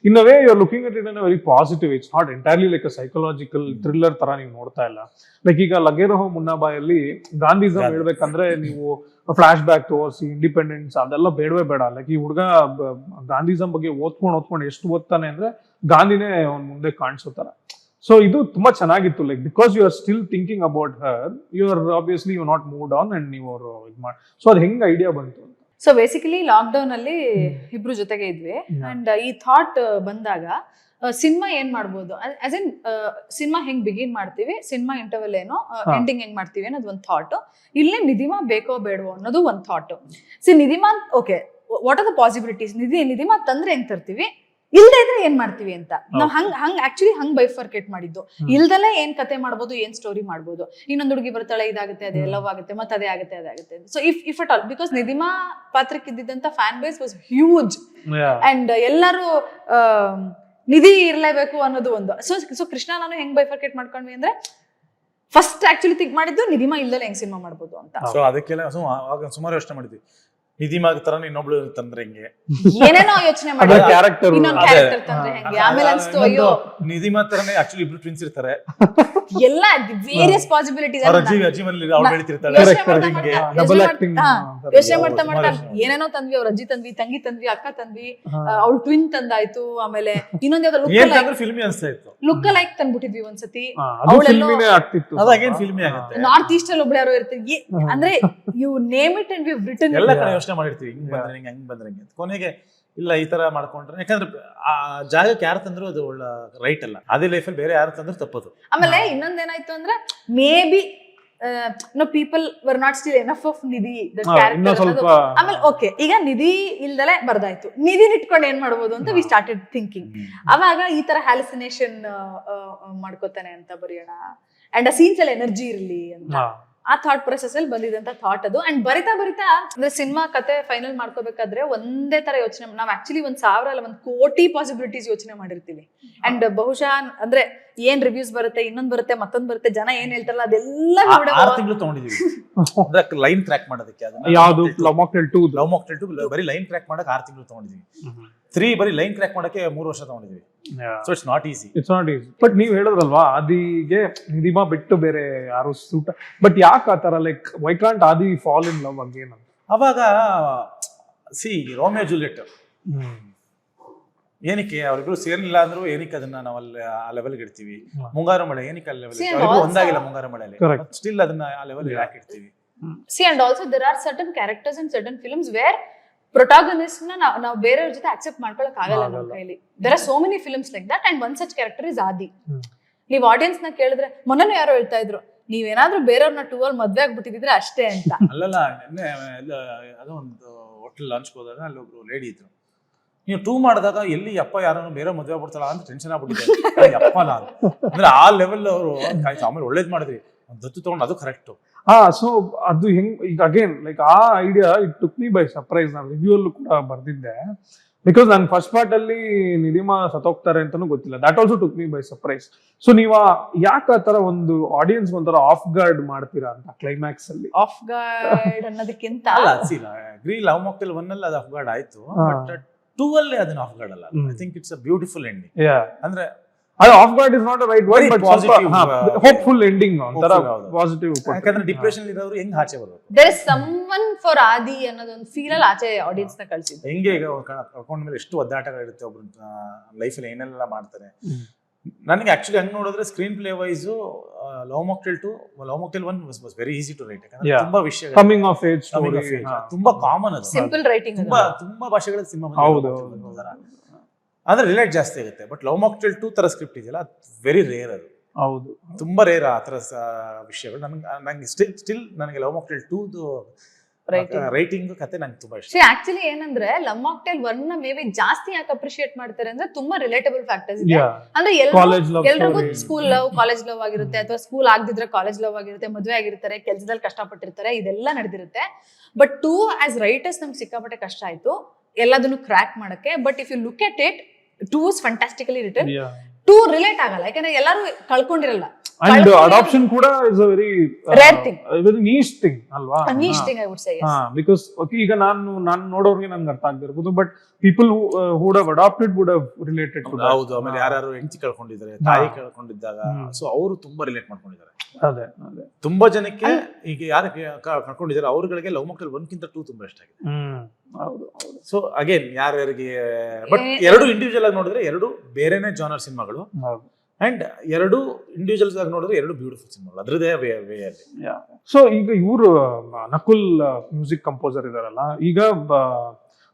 in a way you are looking at it in a very positive. It's not entirely like a psychological thriller ತರ ನೀವು ನೋಡ್ತಾ ಇಲ್ಲ. ಲೈಕ್ ಈಗ ಲಗೇರಹೋ ಮುನ್ನಾಬಾಯಲ್ಲಿ ಗಾಂಧಿಸಮ್ ಹೇಳ್ಬೇಕಂದ್ರೆ ನೀವು ಫ್ಲಾಶ್ ಬ್ಯಾಕ್ ತೋರಿಸಿ ಇಂಡಿಪೆಂಡೆನ್ಸ್ ಅದೆಲ್ಲ ಬೇಡವೇ ಬೇಡ. ಲೈಕ್ ಈ ಹುಡುಗ ಗಾಂಧಿಸಮ್ ಬಗ್ಗೆ ಓದ್ಕೊಂಡು ಎಷ್ಟು ಓದ್ತಾನೆ ಅಂದ್ರೆ ಗಾಂಧಿನೇ ಅವ್ನ ಮುಂದೆ ಕಾಣಿಸೋ ತರ. ಸೊ ಇದು ತುಂಬಾ ಚೆನ್ನಾಗಿತ್ತು. Like because you are still thinking about her, you are obviously you not moved on and ನೀವು ಅವರು ಇದು ಮಾಡಿ. ಸೊ ಅದು ಹೆಂಗ್ ಐಡಿಯಾ ಬಂತು? ಸೊ ಬೇಸಿಕಲಿ ಲಾಕ್ ಡೌನ್ ಅಲ್ಲಿ ಇಬ್ರು ಜೊತೆಗೆ ಇದ್ವಿ. ಅಂಡ್ ಈ ಥಾಟ್ ಬಂದಾಗ ಸಿನಿಮಾ ಏನ್ ಮಾಡ್ಬೋದು, ಆಸ್ ಇನ್ ಸಿನಿಮಾ ಹೆಂಗ್ ಬಿಗಿನ್ ಮಾಡ್ತೀವಿ, ಸಿನಿಮಾ ಇಂಟರ್ವಲ್ ಏನೋ ಎಂಡಿಂಗ್ ಹೆಂಗ್ ಮಾಡ್ತೀವಿ ಅನ್ನೋದು ಒಂದು ಥಾಟ್. ಇಲ್ಲಿ ನಿಧಿಮಾ ಬೇಕೋ ಬೇಡವೋ ಅನ್ನೋದು ಒಂದು thought. Nidhima okay, what are the possibilities, Nidhima ತಂದ್ರೆ ಹೆಂಗ್ ತರ್ತೀವಿ, ಇಲ್ದೇ ಇದ್ರೆ ಏನ್ ಮಾಡ್ತೀವಿ ಅಂತ ನಾವ್ ಹಂಗ್ ಆಕ್ಚುಲಿ ಹಂಗ್ ಬೈಫರ್ಕೇಟ್ ಮಾಡಿದ್ದು. ಇಲ್ದಲ್ಲೇ ಏನ್ ಕತೆ ಮಾಡ್ಬೋದು, ಏನ್ ಸ್ಟೋರಿ ಮಾಡ್ಬೋದು. ಇನ್ನೊಂದು ಹುಡುಗಿ ಬರ್ತಾಳೆ, ಇದಾಗುತ್ತೆ, ಅದೇ ಲವ್ ಆಗುತ್ತೆ, ಮತ್ತೆ ಅದೇ ಆಗುತ್ತೆ. So if at all, because Nidhima ಪಾತ್ರಕ್ಕೆ ಇದ್ದಿದ್ದಂತ fan base was huge. And ಎಲ್ಲರೂ ನಿಧಿ ಇರ್ಲೇಬೇಕು ಅನ್ನೋದು ಒಂದು. ಸೊ ಕೃಷ್ಣ ನಾನು ಹೆಂಗ್ ಬೈಫರ್ಕೇಟ್ ಮಾಡ್ಕೊಂಡ್ವಿ ಅಂದ್ರೆ ಫಸ್ಟ್ ಆಕ್ಚುಲಿ ಥಿಂಕ್ ಮಾಡಿದ್ದು ನಿಧಿಮಾ ಇಲ್ದಲೆ ಹೆಂಗ್ ಸಿನಿಮಾ ಮಾಡ್ಬೋದು ಅಂತ. ಸೊ ಅದಕ್ಕೆಲ್ಲ ಆಗ ಸುಮಾರು ಯೋಚನೆ ಮಾಡಿದ್ವಿ, ನಿಧಿಮಾ ತರ ಇನ್ನೊಬ್ಳು ತಂದ್ರೆ ಹೆಂಗೆ, ಏನೇನೋ ಯೋಚನೆ ಅದ್ರ ಮಾಡಿದ್ವಿ, ಕ್ಯಾರೆಕ್ಟರ್ ಇನ್ನೊಂದ್ ಕ್ಯಾರೆಕ್ಟರ್ ತಂದ್ರೆ ಹೆಂಗೆ, ಆಮೇಲೆ ಅನ್ಸ್ತು ಅಯ್ಯೋ ನಿಧಿಮಾ ತರನೇ ಆಕ್ಚುಲಿ ಇಬ್ರು ಟ್ವಿನ್ಸ್ ಇರ್ತಾರೆ, ಎಲ್ಲ ವೇರಿಯಸ್ ಪಾಸಿಬಿಲಿಟೀಸ್ ಅವ್ರ ಅಜ್ಜಿ ಮನೇಲಿ ಅವ್ಳು ಬೆಳಿತಿರ್ತಾಳೆ, ಡಬಲ್ ಆಕ್ಟಿಂಗ್ ಯೋಚನೆ ಮಾಡ್ತಾ ಏನೇನೋ ತಂದ್ವಿ, ಅವ್ರ ಅಜ್ಜಿ ತಂದ್ವಿ, ತಂಗಿ ತಂದ್ವಿ, ಅಕ್ಕ ತಂದ್ವಿ, ಅವ್ಳ ಟ್ವಿನ್ ತಂದಾಯ್ತು, ಆಮೇಲೆ ಇನ್ನೊಂದ್ ಯಾವ್ದೋ ಏನ್ ಫಿಲ್ಮಿ ಅನ್ಸ್ತಾ ಇತ್ತು, ಲುಕ್ ಲೈಕ್ ತಂದ್ಬಿಟ್ಟಿದ್ವಿ ಒಂದ್ಸತಿ. ಫಿಲ್ಮಿನೇ ಆಗ್ತಿತ್ತು, ಅದಾಗೇನ್ ಫಿಲ್ಮಿ ಆಗುತ್ತೆ. ನಾರ್ತ್ ಈಸ್ಟ್ ಅಲ್ಲಿ ಒಬ್ಳು ಯಾರೋ ಇರ್ತೀವಿ, ಅಂದ್ರೆ you name it and we written ಎಲ್ಲ ಕಡೆ ಯೋಚನೆ ಮಾಡಿರ್ತೀವಿ, ಹಿಂಗ್ ಬಂದ್ರೆ ಹಿಂಗ್, ಹಂಗ್ ಬಂದ್ರೆ ಹಿಂಗೆ. ಕೊನೆಗೆ ಇಲ್ಲ ಈ ತರ ಮಾಡ್ಕೊಂಡ್ರೆ, ಯಾಕಂದ್ರೆ ಆ ಜಾಗಕ್ಕೆ ಯಾರು ತಂದ್ರು ಅದು ಒಳ್ಳೆ ರೈಟ್ ಅಲ್ಲ, ಅದೇ ಲೈಫಲ್ಲಿ ಬೇರೆ ಯಾರು ತಂದ್ರು ತಪ್ಪದು. ಆಮೇಲೆ ಇನ್ನೊಂದೇನಾಯ್ತು ಅಂದ್ರೆ maybe no people were not still enough of Nidhi that character. ಆಮೇಲೆ ಓಕೆ, ಈಗ ನಿಧಿ ಇಲ್ದಲೆ ಬರ್ದಾಯ್ತು, ನಿಧಿನ ಇಟ್ಕೊಂಡು ಏನ್ ಮಾಡ್ಬೋದು ಅಂತ ವಿ ಸ್ಟಾರ್ಟೆಡ್ ಥಿಂಕಿಂಗ್. ಅವಾಗ ಈ ತರ ಹ್ಯಾಲುಸಿನೇಷನ್ ಮಾಡ್ಕೋತಾನೆ ಅಂತ ಬರೆಯೋಣ, ಅಂಡ್ ಆ ಸೀನ್ಸ್ ಅಲ್ಲಿ ಎನರ್ಜಿ ಇರ್ಲಿ ಅಂತ, ಆ ಥಾಟ್ ಪ್ರೊಸೆಸ್ ಅಲ್ಲಿ ಬಂದಿದಂತ ಥಾಟ್ ಅದು. ಅಂಡ್ ಬರಿತಾ ಅಂದ್ರೆ ಸಿನಿಮಾ ಕತೆ ಫೈನಲ್ ಮಾಡ್ಕೋಬೇಕಾದ್ರೆ ಒಂದೇ ತರ ಯೋಚನೆ, ನಾವ್ ಆಕ್ಚುಲಿ 1,000 ಅಲ್ಲ 1 ಕೋಟಿ ಪಾಸಿಬಿಲಿಟೀಸ್ ಯೋಚನೆ ಮಾಡಿರ್ತೀವಿ. ಅಂಡ್ ಬಹುಶಃ ಅಂದ್ರೆ ಏನ್ ರಿವ್ಯೂಸ್ ಬರುತ್ತೆ, ಇನ್ನೊಂದ್ ಬರುತ್ತೆ, ಮತ್ತೊಂದ್ ಬರುತ್ತೆ, ಜನ ಏನ್ ಹೇಳ್ತಾರಲ್ಲ ಅದೆಲ್ಲ 6 ತಿಂಗಳು ತಗೊಂಡಿದೀವಿ ಅದಕ್ಕೆ ಲೈನ್ ಟ್ರ್ಯಾಕ್ ಮಾಡೋದಕ್ಕೆ. ಯಾವ್ದು ಲವ್ ಮಾಕ್ಟೇಲ್ 2 ಬರೀ ಲೈನ್ ಟ್ರ್ಯಾಕ್ ಮಾಡಕ್ಕೆ 6 ತಿಂಗಳು ತಗೊಂಡಿದೀವಿ. 3 ಬರೀ ಲೈನ್ ಟ್ರ್ಯಾಕ್ ಮಾಡಕ್ಕೆ 3 ವರ್ಷ ತಗೊಂಡಿದೀವಿ. So it's not easy. But ನೀವ್ ಹೇಳಿದ್ರಲ್ವಾ ಆದಿಗೆ ನಿಧಿಮಾ ಬಿಟ್ಟು ಬೇರೆ ಯಾರು ಸೂಟ್, ಬಟ್ ಯಾಕೆ ಆತರ like why can't Adi fall in love again? ಅವಾಗ ರೋಮಿಯೋ ಜೂಲಿಯಟ್ ಏನಕ್ಕೆ ಅವರಿಬ್ರು ಸೇರ್ಲಿಲ್ಲ ಅಂದ್ರು ಏನಕ್ಕೆ ಅದನ್ನ ನಾವು ಅಲ್ಲಿ ಆ ಲೆವೆಲ್ಗೆ ಇಡ್ತೀವಿ. ಮುಂಗಾರು ಮಳೆ ಏನಕ್ಕೆ ಆ ಲೆವೆಲ್ ಒಂದಾಗಿಲ್ಲ, ಮುಂಗಾರು ಮಳೆಯಲ್ಲಿ ಸ್ಟಿಲ್ ಅದನ್ನ ಆ ಲೆವೆಲ್ ಯಾಕೆ ಇಡ್ತೀವಿ? See, and also there are certain characters in certain films where protagonist na ನಾವು ಬೇರೆಯವ್ರ ಜೊತೆ ಅಕ್ಸೆಪ್ಟ್ ಮಾಡ್ಕೊಳಕ್ ಆಗಲ್ಲ ನಮ್ಮ ಕೈಲಿ. There are so many films like that, and one such character is Adi. ನೀವ್ ಆಡಿಯನ್ಸ್ ನ ಕೇಳಿದ್ರೆ, ಮೊನ್ನೆ ಯಾರೋ ಹೇಳ್ತಾ ಇದ್ರು, ನೀವೇನಾದ್ರೂ ಬೇರೆಯವ್ರನ್ನ 2 ಅಲ್ಲಿ ಮದ್ವೆ ಆಗ್ಬಿಟ್ಟಿದ್ರೆ ಅಷ್ಟೇ ಅಂತ. ಅಲ್ಲಲ್ಲ, ಅದು ಒಂದು ಹೋಟೆಲ್ ಲಾಂಚ್ ಹೋದಾಗ ಅಲ್ಲಿ ಒಬ್ರು ಲೇಡಿ ಇದ್ರು, ನೀವು 2 ಮಾಡಿದಾಗ ಎಲ್ಲಿ ಅಪ್ಪ ಯಾರನ್ನು ಬೇರೆ ಮದುವೆ ಆಗ್ಬಿಡ್ತಾಳ ಅಂತ ಟೆನ್ಷನ್ ಆಗ್ಬಿಟ್ಟಿದ್ದಾರೆ. ಅಪ್ಪ ನಾನು ಅಂದ್ರೆ ಆ ಲೆವೆಲ್ ಅವರು ಆಮೇಲೆ ಒಳ್ಳೇದ್ ಮಾಡಿದ್ವಿ, ದತ್ತು ತಗೊಂಡು ಅದು ಕರೆಕ್ಟ್. ಸೊ ಅದು ಹೆಂಗ್ ಈಗ ಅಗೇನ್ ಲೈಕ್ ಆ idea it took me by surprise. ನಾನು ರಿವ್ಯೂ ಅಲ್ಲೂ ಕೂಡ ಬರ್ದಿದ್ದೆ, ಬಿಕಾಸ್ ನಾನು ಫಸ್ಟ್ ಪಾರ್ಟ್ ಅಲ್ಲಿ ನಿಧಿಮಾ ಸತ್ತೋಗ್ತಾರೆ ಅಂತಾನು ಗೊತ್ತಿಲ್ಲ. That also took me by surprise. So ನೀವ ಯಾಕೆ ಆ ತರ ಒಂದು ಆಡಿಯನ್ಸ್ ಒಂಥರ ಆಫ್ ಗಾರ್ಡ್ ಮಾಡ್ತೀರಾ ಅಂತ ಕ್ಲೈಮ್ಯಾಕ್ಸ್ ಅಲ್ಲಿ? ಆಫ್ ಗಾರ್ಡ್ ಅನ್ನೋದಕ್ಕಿಂತ ಲವ್ ಮಾಕ್ಟೇಲ್ 1 ಅಲ್ಲಿ ಅದು ಆಫ್ ಗಾರ್ಡ್ ಆಯ್ತು, ಬಟ್ 2 ಅಲ್ಲಿ ಅದನ್ನ ಆಫ್ ಗಾರ್ಡ್ ಅಲ್ಲ. I think it's a beautiful ending. ಅಂದ್ರೆ ಅದು off guard is not a right word, but hopeful ending, ಒಂಥರ ಪಾಸಿಟಿವ್. ಯಾಕಂದ್ರೆ ಡಿಪ್ರೆಷನ್ ಇರೋರು ಹೆಂಗ್ ಆಚೆ ಬರೋದು, ದೇರ್ ಇಸ್ ಸಮವನ್ ಫಾರ್ ಆದಿ ಅನ್ನೋದೊಂದು ಫೀಲ್ ಅಲ್ಲಿ ಆಚೆ ಆಡಿಯನ್ಸ್ ನ ಕಳ್ಸಿದ್ರು. ಹೆಂಗೆ ಈಗ ಕರ್ಕೊಂಡ ಮೇಲೆ ಎಷ್ಟು ಒದ್ದಾಟಗಳಿರುತ್ತೆ, ಒಬ್ರು ಲೈಫಲ್ಲಿ ಏನೆಲ್ಲ ಮಾಡ್ತಾರೆ. ನನಗೆ ಆಕ್ಚುಲಿ ಹಂಗ್ ನೋಡಿದ್ರೆ screenplay wise love mocktail 1 was very easy to write. ಯಾಕಂದ್ರೆ ತುಂಬಾ ವಿಷಯಗಳು, ಕಮಿಂಗ್ ಆಫ್ ಏಜ್ ಸ್ಟೋರಿ, ತುಂಬಾ ಕಾಮನ್, ಅದು ಸಿಂಪಲ್ ರೈಟಿಂಗ್, ತುಂಬಾ ಭಾಷೆಗಳ ಸಿನಿಮಾ. ಅಂದ್ರೆ ರಿಲೇಟ್ ಜಾಸ್ತಿ ಆಗುತ್ತೆ. ಬಟ್ ಲವ್ ಮಾಕ್ಟೇಲ್ 2 ತರ ಸ್ಕ್ರಿಪ್ಟ್ ಇದೆಯಲ್ಲ, ವೆರಿ ರೇರ್. ಅದು ಹೌದು, ತುಂಬಾ ರೇರ್ ಆ ತರ ವಿಷಯಗಳು. ನಂಗೆ ಸ್ಟಿಲ್ ನನಗೆ ಲವ್ ಮಾಕ್ಟೇಲ್ 2 ರೈಟಿಂಗ್ ಕತೆ ನಂಗೆ ತುಂಬಾ ಇಷ್ಟ. ಆಕ್ಚುಲಿ ಏನಂದ್ರೆ ಲವ್ ಮಾಕ್ಟೇಲ್ 1 ನ ಮೇ ಬಿ ಜಾಸ್ತಿ ಯಾಕೆ ಅಪ್ರಿಶಿಯೇಟ್ ಮಾಡ್ತಾರೆ ಅಂದ್ರೆ ತುಂಬಾ ರಿಲೇಟಬಲ್ ಫ್ಯಾಕ್ಟರ್ಸ್ ಇದೆ. ಅಂದ್ರೆ ಎಲ್ರಿಗೂ ಸ್ಕೂಲ್ ಲವ್, ಕಾಲೇಜ್ ಲವ್ ಆಗಿರುತ್ತೆ, ಅಥವಾ ಸ್ಕೂಲ್ ಆಗದಿದ್ರೆ ಕಾಲೇಜ್ ಲವ್ ಆಗಿರುತ್ತೆ, ಮದುವೆ ಆಗಿರ್ತಾರೆ, ಕೆಲಸದಲ್ಲಿ ಕಷ್ಟಪಟ್ಟಿರ್ತಾರೆ, ಇದೆಲ್ಲ ನಡೆದಿರುತ್ತೆ. ಬಟ್ 2 ಆಸ್ ರೈಟರ್ಸ್ ನಮ್ಗೆ ಸಿಕ್ಕಾಪಟ್ಟೆ ಕಷ್ಟ ಆಯ್ತು ಎಲ್ಲದನ್ನು ಕ್ರ್ಯಾಕ್ ಮಾಡಕ್ಕೆ. But if you look at it, 2 is fantastically written. 2 relate ಆಗಲ್ಲ, ಯಾಕಂದ್ರೆ ಎಲ್ಲರೂ ಕಳ್ಕೊಂಡಿರಲ್ಲ. And adoption ಕೂಡ is a very rare thing, very niche thing ಅಲ್ವಾ? niche thing I would say, yes. Because okay, ಈಗ ನಾನು ನೋಡೋರಿಗೆ ನಂಗೆ ಅರ್ಥ ಆಗ್ತಿರ್ಬೋದು, but people who would have adopted would have related to that. ಹೌದು, ಆಮೇಲೆ ಯಾರು ಹೆಂಡತಿ ಕಳ್ಕೊಂಡಿದ್ದಾರೆ, ತಾಯಿ ಕಳ್ಕೊಂಡಿದ್ದಾಗ, ಸೊ ಅವರು ತುಂಬಾ ರಿಲೇಟ್ ಮಾಡ್ಕೊಂಡಿದ್ದಾರೆ. ಅದೇ ತುಂಬಾ ಜನಕ್ಕೆ ಈಗ ಯಾರು ಕಳ್ಕೊಂಡಿದ್ದಾರೆ ಅವ್ರಗಳಿಗೆ ಲವ್ ಮಾಕ್ಟೇಲ್ 1 ಗಿಂತ 2 ತುಂಬಾ ಇಷ್ಟ ಆಗಿದೆ. ಹೌದು. ಸೊ ಅಗೇನ್ ಯಾರ್ಯಾರಿಗೆ, ಬಟ್ ಎರಡು ಇಂಡಿವಿಜುವಲ್ ಆಗಿ ನೋಡಿದ್ರೆ ಎರಡು ಬೇರೆನೆ ಜಾನರ್ ಸಿನಿಮಾಗಳು, ಅಂಡ್ ಎರಡು ಇಂಡಿವಿಜುವಲ್ಸ್ ಆಗಿ ನೋಡಿದ್ರೆ ಎರಡು ಬ್ಯೂಟಿಫುಲ್ ಸಿನಿಮಾಗಳು ಅದ್ರದೇ ವೇ ಅಲ್ಲಿ. ಸೊ ಈಗ ಇವರು ನಕುಲ್ ಮ್ಯೂಸಿಕ್ ಕಂಪೋಸರ್ ಇದಾರಲ್ಲ, ಈಗ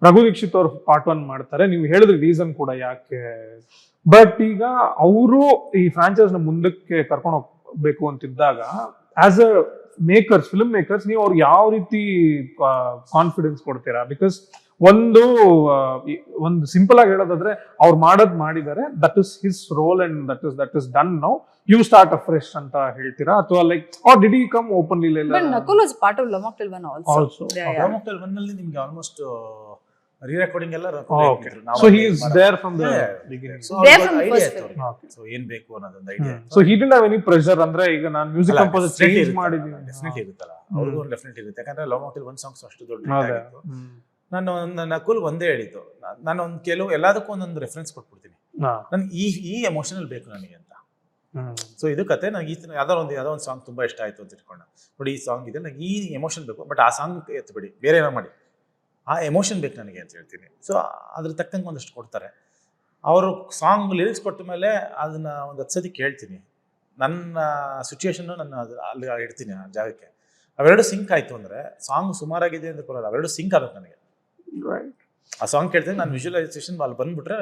ರಘು ದೀಕ್ಷಿತ್ ಅವ್ರು ಪಾರ್ಟ್ 1 ಮಾಡ್ತಾರೆ, ನೀವು ಹೇಳಿದ್ರಿ ರೀಸನ್ ಕೂಡ ಯಾಕೆ. ಬಟ್ ಈಗ ಅವರು ಈ ಫ್ರಾಂಚೈಸ್ ನ ಮುಂದಕ್ಕೆ ಕರ್ಕೊಂಡು ಹೋಗ್ಬೇಕು ಅಂತಿದ್ದಾಗ, as a makers, film makers, ನೀವು ಅವ್ರಿಗೆ ಯಾವ ರೀತಿ ಕಾನ್ಫಿಡೆನ್ಸ್ ಕೊಡ್ತೀರಾ? ಬಿಕಾಸ್ ಒಂದು ಸಿಂಪಲ್ ಆಗಿ ಹೇಳೋದಾದ್ರೆ, ಅವ್ರು ಮಾಡಿದ್ದಾರೆ, that is his role and that is done now, you start afresh ಅಂತ ಹೇಳ್ತೀರಾ, ಅಥವಾ like or did he come openly? But Nakul was part of Love Mocktail 1 also. Love Mocktail 1 ನಲ್ಲಿ ನಿಮ್ಗೆ ಆಲ್ಮೋಸ್ಟ್ ರೀ ರೆಕಾರ್ಡಿಂಗ್ ಎಲ್ಲ Okay. So he is there from the beginning. There from the first film. Okay. So ಏನ್ ಬೇಕು ಅನ್ನೋದೊಂದು idea. So he didn't have any pressure ಅಂದ್ರೆ ಈಗ ನಾನು music composer change ಮಾಡಿದ್ದೀನಿ. ಡೆಫಿನೆಟ್ಲಿ ಇರುತ್ತಲ್ಲ, ಅವ್ರಿಗೂ ಡೆಫಿನೆಟ್ಲಿ ಇರುತ್ತೆ. ಯಾಕಂದ್ರೆ ಲವ್ ಮಾಕ್ಟೇಲ್ ಒಂದು ಸಾಂಗ್ಸ್ ಅಷ್ಟು ದೊಡ್ಡ hit ಅದೇ. ಆಗಿತ್ತು. ನಾನು ನಕುಲ್ ಒಂದೇ ಹೇಳಿದ್ದು, ನಾನು ಒಂದು ಕೆಲವು ಎಲ್ಲದಕ್ಕೂ ಒಂದೊಂದು ರೆಫರೆನ್ಸ್ ಕೊಟ್ಬಿಡ್ತೀನಿ, ನನ್ ಈ ಎಮೋಷನಲ್ ಬೇಕು ನನಗೆ ಅಂತ. ಸೊ ಇದು ಕತೆ ನನಗೆ ಯಾವ್ದೋ ಒಂದು ಸಾಂಗ್ ತುಂಬಾ ಇಷ್ಟ ಆಯ್ತು ಅಂತ ಇಟ್ಕೊಂಡ, ನೋಡಿ ಈ ಸಾಂಗ್ ಇದೆ, ನನಗೆ ಈ ಎಮೋಷನ್ ಬೇಕು, ಬಟ್ ಆ ಸಾಂಗ್ ಎತ್ಬಿಡಿ, ಬೇರೆ ಏನೋ ಮಾಡಿ, ಆ ಎಮೋಷನ್ ಬೇಕು ನನಗೆ ಅಂತ ಹೇಳ್ತೀನಿ. ಸೊ ಅದ್ರ ತಕ್ಕಂಗೆ ಒಂದಷ್ಟು ಕೊಡ್ತಾರೆ ಅವರು. ಸಾಂಗ್ ಲಿರಿಕ್ಸ್ ಕೊಟ್ಟ ಮೇಲೆ ಅದನ್ನ ಒಂದು 10 ಸತಿ ಕೇಳ್ತೀನಿ, ನನ್ನ ಸಿಚುಯೇಷನ್ನು ನನ್ನ ಅಲ್ಲಿ ಇಡ್ತೀನಿ ಆ ಜಾಗಕ್ಕೆ. ಅವೆರಡು ಸಿಂಕ್ ಆಯ್ತು ಅಂದ್ರೆ ಸಾಂಗ್ ಸುಮಾರಾಗಿದೆ ಅಂತ ಕೊಡೋದು, ಅವೆರಡು ಸಿಂಕ್ ಆಗಬೇಕು ನನಗೆ. ಆ ಸಾಂಗ್ ಕೇಳ್ತೀನಿ, ನಾನು ವಿಜುವಲೈಸೇಷನ್ ಅಲ್ಲಿ ಬಂದ್ಬಿಟ್ರೆ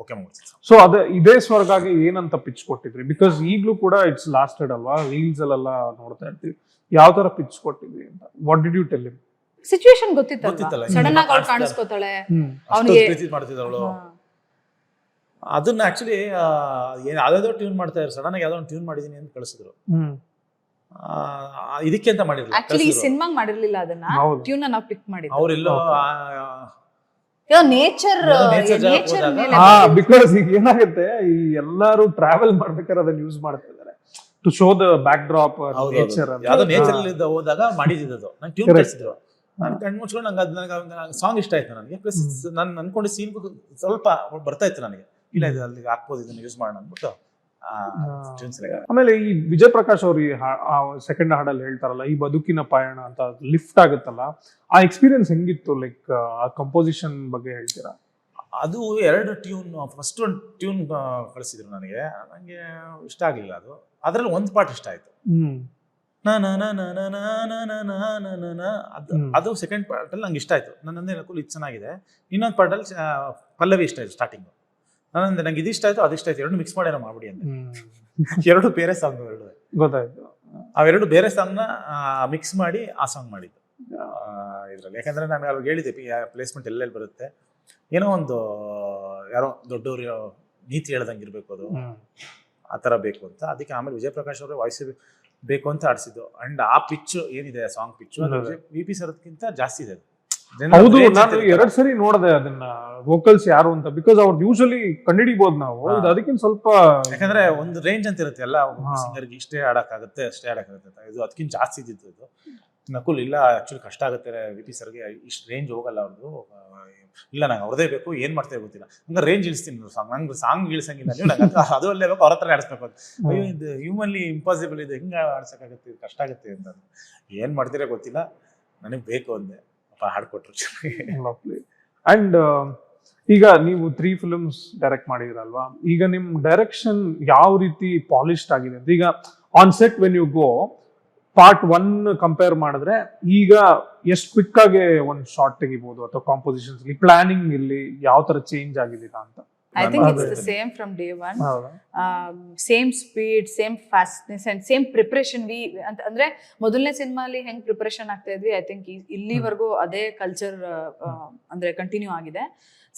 ಓಕೆ ಮಾಡ್ತೀನಿ. ಸೊ ಅದೇ ಇದೇ ಸ್ವರ್ಗಾಗೆ ಏನಂತ ಪಿಚ್ ಕೊಟ್ಟಿದ್ರಿ? ಬಿಕಾಸ್ ಈಗಲೂ ಕೂಡ ಇಟ್ಸ್ ಲಾಸ್ಟೆಡ್ ಅಲ್ವಾ, ರೀಲ್ಸ್ ಅಲ್ಲೆಲ್ಲ ನೋಡ್ತಾ ಇರ್ತೀವಿ, ಯಾವ ತರ ಪಿಚ್ ಕೊಟ್ಟಿದ್ರಿ ಅಂತ? What did you tell him? Situation ಗೊತ್ತಿತ್ತಲ್ಲ, ಸಡನ್ ಆಗಿ ಅವಳು ಕಾಣಿಸ್ಕೋತಾಳೆ, ಅವನಿಗೆ ಪ್ರೀತಿ ಮಾಡ್ತಿದ್ದವಳು. ಅದನ್ನ ಆಕ್ಚುಲಿ ಯಾವ್ದಾದ್ರು ಟ್ಯೂನ್ ಮಾಡ್ತಾ ಇದ್ರು, ಸಡನ್ ಆಗಿ ಯಾವ್ದೋ ಒಂದು ಟ್ಯೂನ್ ಮಾಡಿದೀನಿ ಅಂತ ಕಳಿಸಿದ್ರು. ಇದಕ್ಕೆ ಅಂತ ಮಾಡಿರ್ಲಿಲ್ಲ, ಆಕ್ಚುಲಿ ಈ ಸಿನಿಮಾ ಮಾಡಿರ್ಲಿಲ್ಲ, ಅದನ್ನ ಟ್ಯೂನ್ ನಾವು ಪಿಕ್ ಮಾಡಿದ್ವಿ. ಅವ್ರೆಲ್ಲೋ ನೇಚರ್ ಬಿಕಾಸ್ ಈಗ ಏನಾಗುತ್ತೆ, ಈ ಎಲ್ಲಾರು ಟ್ರಾವೆಲ್ ಮಾಡ್ಬೇಕಾದ್ರೆ ಅದನ್ನ ಯೂಸ್ ಮಾಡ್ತಾ ಇದ್ದಾರೆ to show the backdrop nature. ಯಾವ್ದೋ ನೇಚರ್ ಅಲ್ಲಿ ಹೋದಾಗ ಮಾಡಿದ್ದು, ನಂಗೆ ಟ್ಯೂನ್ ಕಳಿಸಿದ್ರು. ನಾನು ಕಣ್ಣು ಮುಚ್ಕೊಂಡು ನಂಗೆ ಸಾಂಗ್ ಇಷ್ಟ ಆಯ್ತು ನನಗೆ. ಪ್ಲಸ್ ನಾನು ಅನ್ಕೊಂಡು ಸೀನ್ ಸ್ವಲ್ಪ ಬರ್ತಾ ಇತ್ತು ನನಗೆ, ಇಲ್ಲ ಇದು ಅಲ್ಲಿ ಹಾಕ್ಬೋದು, ಇದನ್ನ ಯೂಸ್ ಮಾಡೋಣ ಅಂದ್ಬಿಟ್ಟು. ಆಮೇಲೆ ಈ ವಿಜಯ್ ಪ್ರಕಾಶ್ ಅವರು ಸೆಕೆಂಡ್ ಹಾಡಲ್ಲಿ ಹೇಳ್ತಾರಲ್ಲ, ಈ ಬದುಕಿನ ಪಯಣ ಅಂತ ಲಿಫ್ಟ್ ಆಗುತ್ತಲ್ಲ, ಆ ಎಕ್ಸ್ಪೀರಿಯನ್ಸ್ ಹೆಂಗಿತ್ತು? ಲೈಕ್ ಆ ಕಂಪೋಸಿಷನ್ ಬಗ್ಗೆ ಹೇಳ್ತೀರಾ? ಅದು 2 ಟ್ಯೂನ್, ಫಸ್ಟ್ ಒಂದು ಟ್ಯೂನ್ ಕಳಿಸಿದ್ರು ನನಗೆ, ನಂಗೆ ಇಷ್ಟ ಆಗ್ಲಿಲ್ಲ ಅದು. ಅದ್ರಲ್ಲಿ ಒಂದು ಪಾರ್ಟ್ ಇಷ್ಟ ಆಯ್ತು, ಅದು ಸೆಕೆಂಡ್ ಪಾರ್ಟ್ ಅಲ್ಲಿ ನಂಗೆ ಇಷ್ಟ ಆಯ್ತು. ನನ್ನಂದೇ ನಕುಲ್ ಇದು ಚೆನ್ನಾಗಿದೆ. ಇನ್ನೊಂದು ಪಾರ್ಟ್ ಅಲ್ಲಿ ಪಲ್ಲವಿ ಇಷ್ಟ ಆಯ್ತು, ಸ್ಟಾರ್ಟಿಂಗ್. ನಾನಂದ್ರೆ ನಂಗೆ ಇದು ಇಷ್ಟ ಆಯ್ತು, ಅದು ಇಷ್ಟ ಆಯ್ತು, ಎರಡು ಮಿಕ್ಸ್ ಮಾಡ್ಯಾರ ಮಾಡ್ಬಿಡಿ ಅಂತ. 2 ಬೇರೆ ಸಾಂಗ್, ಗೊತ್ತಾಯ್ತು. ಅವೆರಡು ಬೇರೆ ಸಾಂಗ್ ನ ಮಿಕ್ಸ್ ಮಾಡಿ ಆ ಸಾಂಗ್ ಮಾಡಿದ್ದು ಇದ್ರಲ್ಲಿ. ಯಾಕಂದ್ರೆ ನಾನು ಅವಾಗ ಹೇಳಿದ್ದೆ, ಪ್ಲೇಸ್ಮೆಂಟ್ ಎಲ್ಲೆಲ್ಲಿ ಬರುತ್ತೆ, ಏನೋ ಒಂದು ಯಾರೋ ದೊಡ್ಡವ್ರು ನೀತಿ ಹೇಳ್ದಂಗೆ ಇರ್ಬೇಕು, ಅದು ಆ ತರ ಬೇಕು ಅಂತ. ಅದಕ್ಕೆ ಆಮೇಲೆ ವಿಜಯ್ ಪ್ರಕಾಶ್ ಅವರೇ ವಾಯ್ಸ್ ಬೇಕು ಅಂತ ಆಡಿಸಿದ್ದು. ಅಂಡ್ ಆ ಪಿಚ್ ಏನಿದೆ, ಸಾಂಗ್ ಪಿಚ್ VP ಸರ್ಕಿಂತ ಜಾಸ್ತಿ ಇದೆ. ಹೌದು, ನಾನು 2 ಸರಿ ನೋಡಿದೆ ಅದನ್ನ, ವೋಕಲ್ಸ್ ಯಾರು ಅಂತ. ಬಿಕಾಸ್ ಅವ್ರು ಯೂಶಲಿ ಕಂಡಿಡಿಬಹುದು ನಾವು, ಅದಕ್ಕಿಂತ ಸ್ವಲ್ಪ, ಯಾಕಂದ್ರೆ ಒಂದು ರೇಂಜ್ ಅಂತ ಇರುತ್ತೆ, ಎಲ್ಲ ಸಿಂಗರ್ಗೆ ಇಷ್ಟೇ ಆಡಕ್ಕಾಗುತ್ತೆ ಅಷ್ಟೇ ಆಡಕ್ಕಾಗುತ್ತೆ. ಇದು ಅದಕ್ಕಿಂತ ಜಾಸ್ತಿ ಇದ್ದಿದ್ದು ಇದು. ನಕುಲ್ ಇಲ್ಲ, ಆಕ್ಚುಲಿ ಕಷ್ಟ ಆಗುತ್ತೆ VP ಸರ್ಗೆ, ಇಷ್ಟು ರೇಂಜ್ ಹೋಗಲ್ಲ ಅವ್ರದ್ದು, ಇಲ್ಲ ನಂಗೆ ಅವ್ರದೇ ಬೇಕು, ಏನ್ ಮಾಡ್ತೇವೆ ಗೊತ್ತಿಲ್ಲ, ಹಂಗ ರೇಂಜ್ ಇಳಿಸ್ತೀನಿ ಸಾಂಗ್, ನಂಗೆ ಸಾಂಗ್ ಇಳಿಸಂಗಿಲ್ಲ ನೀವು, ನಂಗೆ ಅದು ಅಲ್ಲೇ ಬೇಕು, ಅವ್ರ ಹತ್ರ ಆಡಿಸ್ಬೇಕು ಅಂತ. ಅಯ್ಯೋ ಇದು ಹ್ಯೂಮನ್ಲಿ ಇಂಪಾಸಿಬಲ್, ಇದು ಹೆಂಗ ಆಡ್ಸಕ್ಕಾಗತ್ತೆ, ಇದು ಕಷ್ಟ ಆಗುತ್ತೆ ಅಂತ. ಏನ್ ಮಾಡ್ತೀರಾ ಗೊತ್ತಿಲ್ಲ, ನನಗೆ ಬೇಕು ಅಂದೆ, ಹಾಡ್ಕೊಟ್ರು ಚೆನ್ನಾಗಿ. ಅಂಡ್ ಈಗ ನೀವು 3 ಫಿಲ್ಮ್ಸ್ ಡೈರೆಕ್ಟ್ ಮಾಡಿದ್ರಲ್ವಾ, ಈಗ ನಿಮ್ ಡೈರೆಕ್ಷನ್ ಯಾವ ರೀತಿ ಪಾಲಿಶ್ಡ್ ಆಗಿದೆ ಅಂತ? ಈಗ on set when you go, part 1 compare ಮಾಡಿದ್ರೆ ಈಗ ಎಷ್ಟು ಕ್ವಿಕ್ ಆಗಿ ಒಂದು ಶಾರ್ಟ್ ತೆಗಿಬಹುದು, ಅಥವಾ ಕಾಂಪೋಸಿಷನ್ಸ್ ಇಲ್ಲಿ, ಪ್ಲಾನಿಂಗ್ ಇಲ್ಲಿ ಯಾವ ತರ ಚೇಂಜ್ ಆಗಿದ್ದೀರಾ ಅಂತ? I think it's the same from day one. Same speed, same fastness and same preparation. ಅಂದ್ರೆ ಮೊದಲನೇ ಸಿನಿಮಾಲಿ ಹೆಂಗ್ ಪ್ರಿಪರೇಷನ್ ಆಗ್ತಾ ಇದ್ವಿ, ಐ ಥಿಂಕ್ ಇಲ್ಲಿವರೆಗೂ ಅದೇ ಕಲ್ಚರ್ ಅಂದ್ರೆ ಕಂಟಿನ್ಯೂ ಆಗಿದೆ.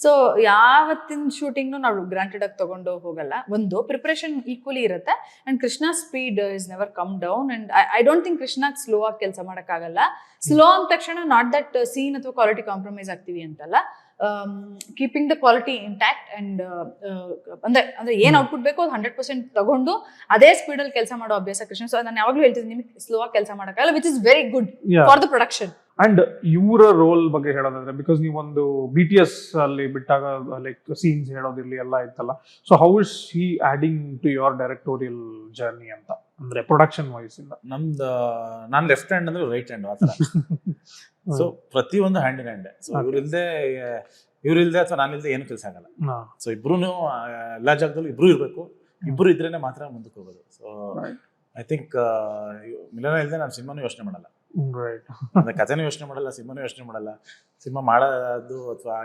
ಸೊ ಯಾವತ್ತಿನ ಶೂಟಿಂಗ್ ನಾವು ಗ್ರಾಂಟೆಡ್ ಆಗಿ ತಗೊಂಡು ಹೋಗಲ್ಲ. ಒಂದು ಪ್ರಿಪರೇಷನ್ ಈಕ್ವಲಿ ಇರುತ್ತೆ. And Krishna speed is never come down. And I don't think ಕೃಷ್ಣಾಗ್ ಸ್ಲೋ ಆಗಿ ಕೆಲಸ ಮಾಡಕ್ಕಾಗಲ್ಲ. ಸ್ಲೋ ಅಂದ ತಕ್ಷಣ ನಾಟ್ ದಟ್ ಸೀನ್ ಅಥವಾ ಕ್ವಾಲಿಟಿ ಕಾಂಪ್ರಮೈಸ್ ಆಗ್ತೀವಿ ಅಂತಲ್ಲ, keeping the quality intact. And ಅಂದ್ರೆ ಏನ್ ಔಟ್ಪುಟ್ ಬೇಕೋ ಅದು 100% ತಗೊಂಡು ಅದೇ ಸ್ಪೀಡ್ ಅಲ್ಲಿ ಕೆಲಸ ಮಾಡೋ ಅಭ್ಯಾಸ ಕೃಷ್ಣ. ಸೊ ನಾನು ಯಾವಾಗ್ಲೂ ಹೇಳ್ತಿದ್ದೀನಿ, ನಿಮಗೆ ಸ್ಲೋ ಆಗಿ ಕೆಲಸ ಮಾಡಕ್ಕಾಗಲ್ಲ, which is very good for the production. And ಇವರ ರೋಲ್ ಬಗ್ಗೆ ಹೇಳೋದಾದ್ರೆ, ಬಿಕಾಸ್ ನೀವೊಂದು BTS ಅಲ್ಲಿ ಬಿಟ್ಟಾಗ ಲೈಕ್ ಸೀನ್ಸ್ ಹೇಳೋದಿರ್ಲಿ ಎಲ್ಲ ಇತ್ತಲ್ಲ, so how is he adding to your directorial journey ಅಂತ, ಅಂದ್ರೆ ಪ್ರೊಡಕ್ಷನ್ ವೈಸ್ ಇಂದ? ನಮ್ದು ನಾನು ಲೆಫ್ಟ್ ಹ್ಯಾಂಡ್ ಅಂದ್ರೆ ರೈಟ್ ಹ್ಯಾಂಡ್ ಆತರ. ಸೊ ಪ್ರತಿಯೊಂದು ಹ್ಯಾಂಡ್ ಇನ್ ಹ್ಯಾಂಡ್. ಸೊ ಇವ್ರಿಲ್ದೆ ಅಥವಾ ನಾನಿಲ್ದೆ ಏನು ಕೆಲಸ ಆಗಲ್ಲ. ಸೊ ಇಬ್ರು ಎಲ್ಲಾ ಜಾಗದಲ್ಲೂ ಇಬ್ರು ಇರ್ಬೇಕು, ಇಬ್ರು ಇದ್ರೇನೆ ಮಾತ್ರ ಮುಂದಕ್ಕೆ ಹೋಗೋದು. ಸೊ ಐ ಥಿಂಕ್ ಮಿಲನ ಇಲ್ದೆ ನಾನು ಸಿನಿಮಾನು ಯೋಚನೆ ಮಾಡಲ್ಲ, ಅಂದ್ರೆ ಕಥೆನೂ ಯೋಚನೆ ಮಾಡಲ್ಲ, ಸಿನಿಮಾನು ಯೋಚನೆ ಮಾಡಲ್ಲ. ಸಿನಿಮಾ ಮಾಡೋದು ಅಥವಾ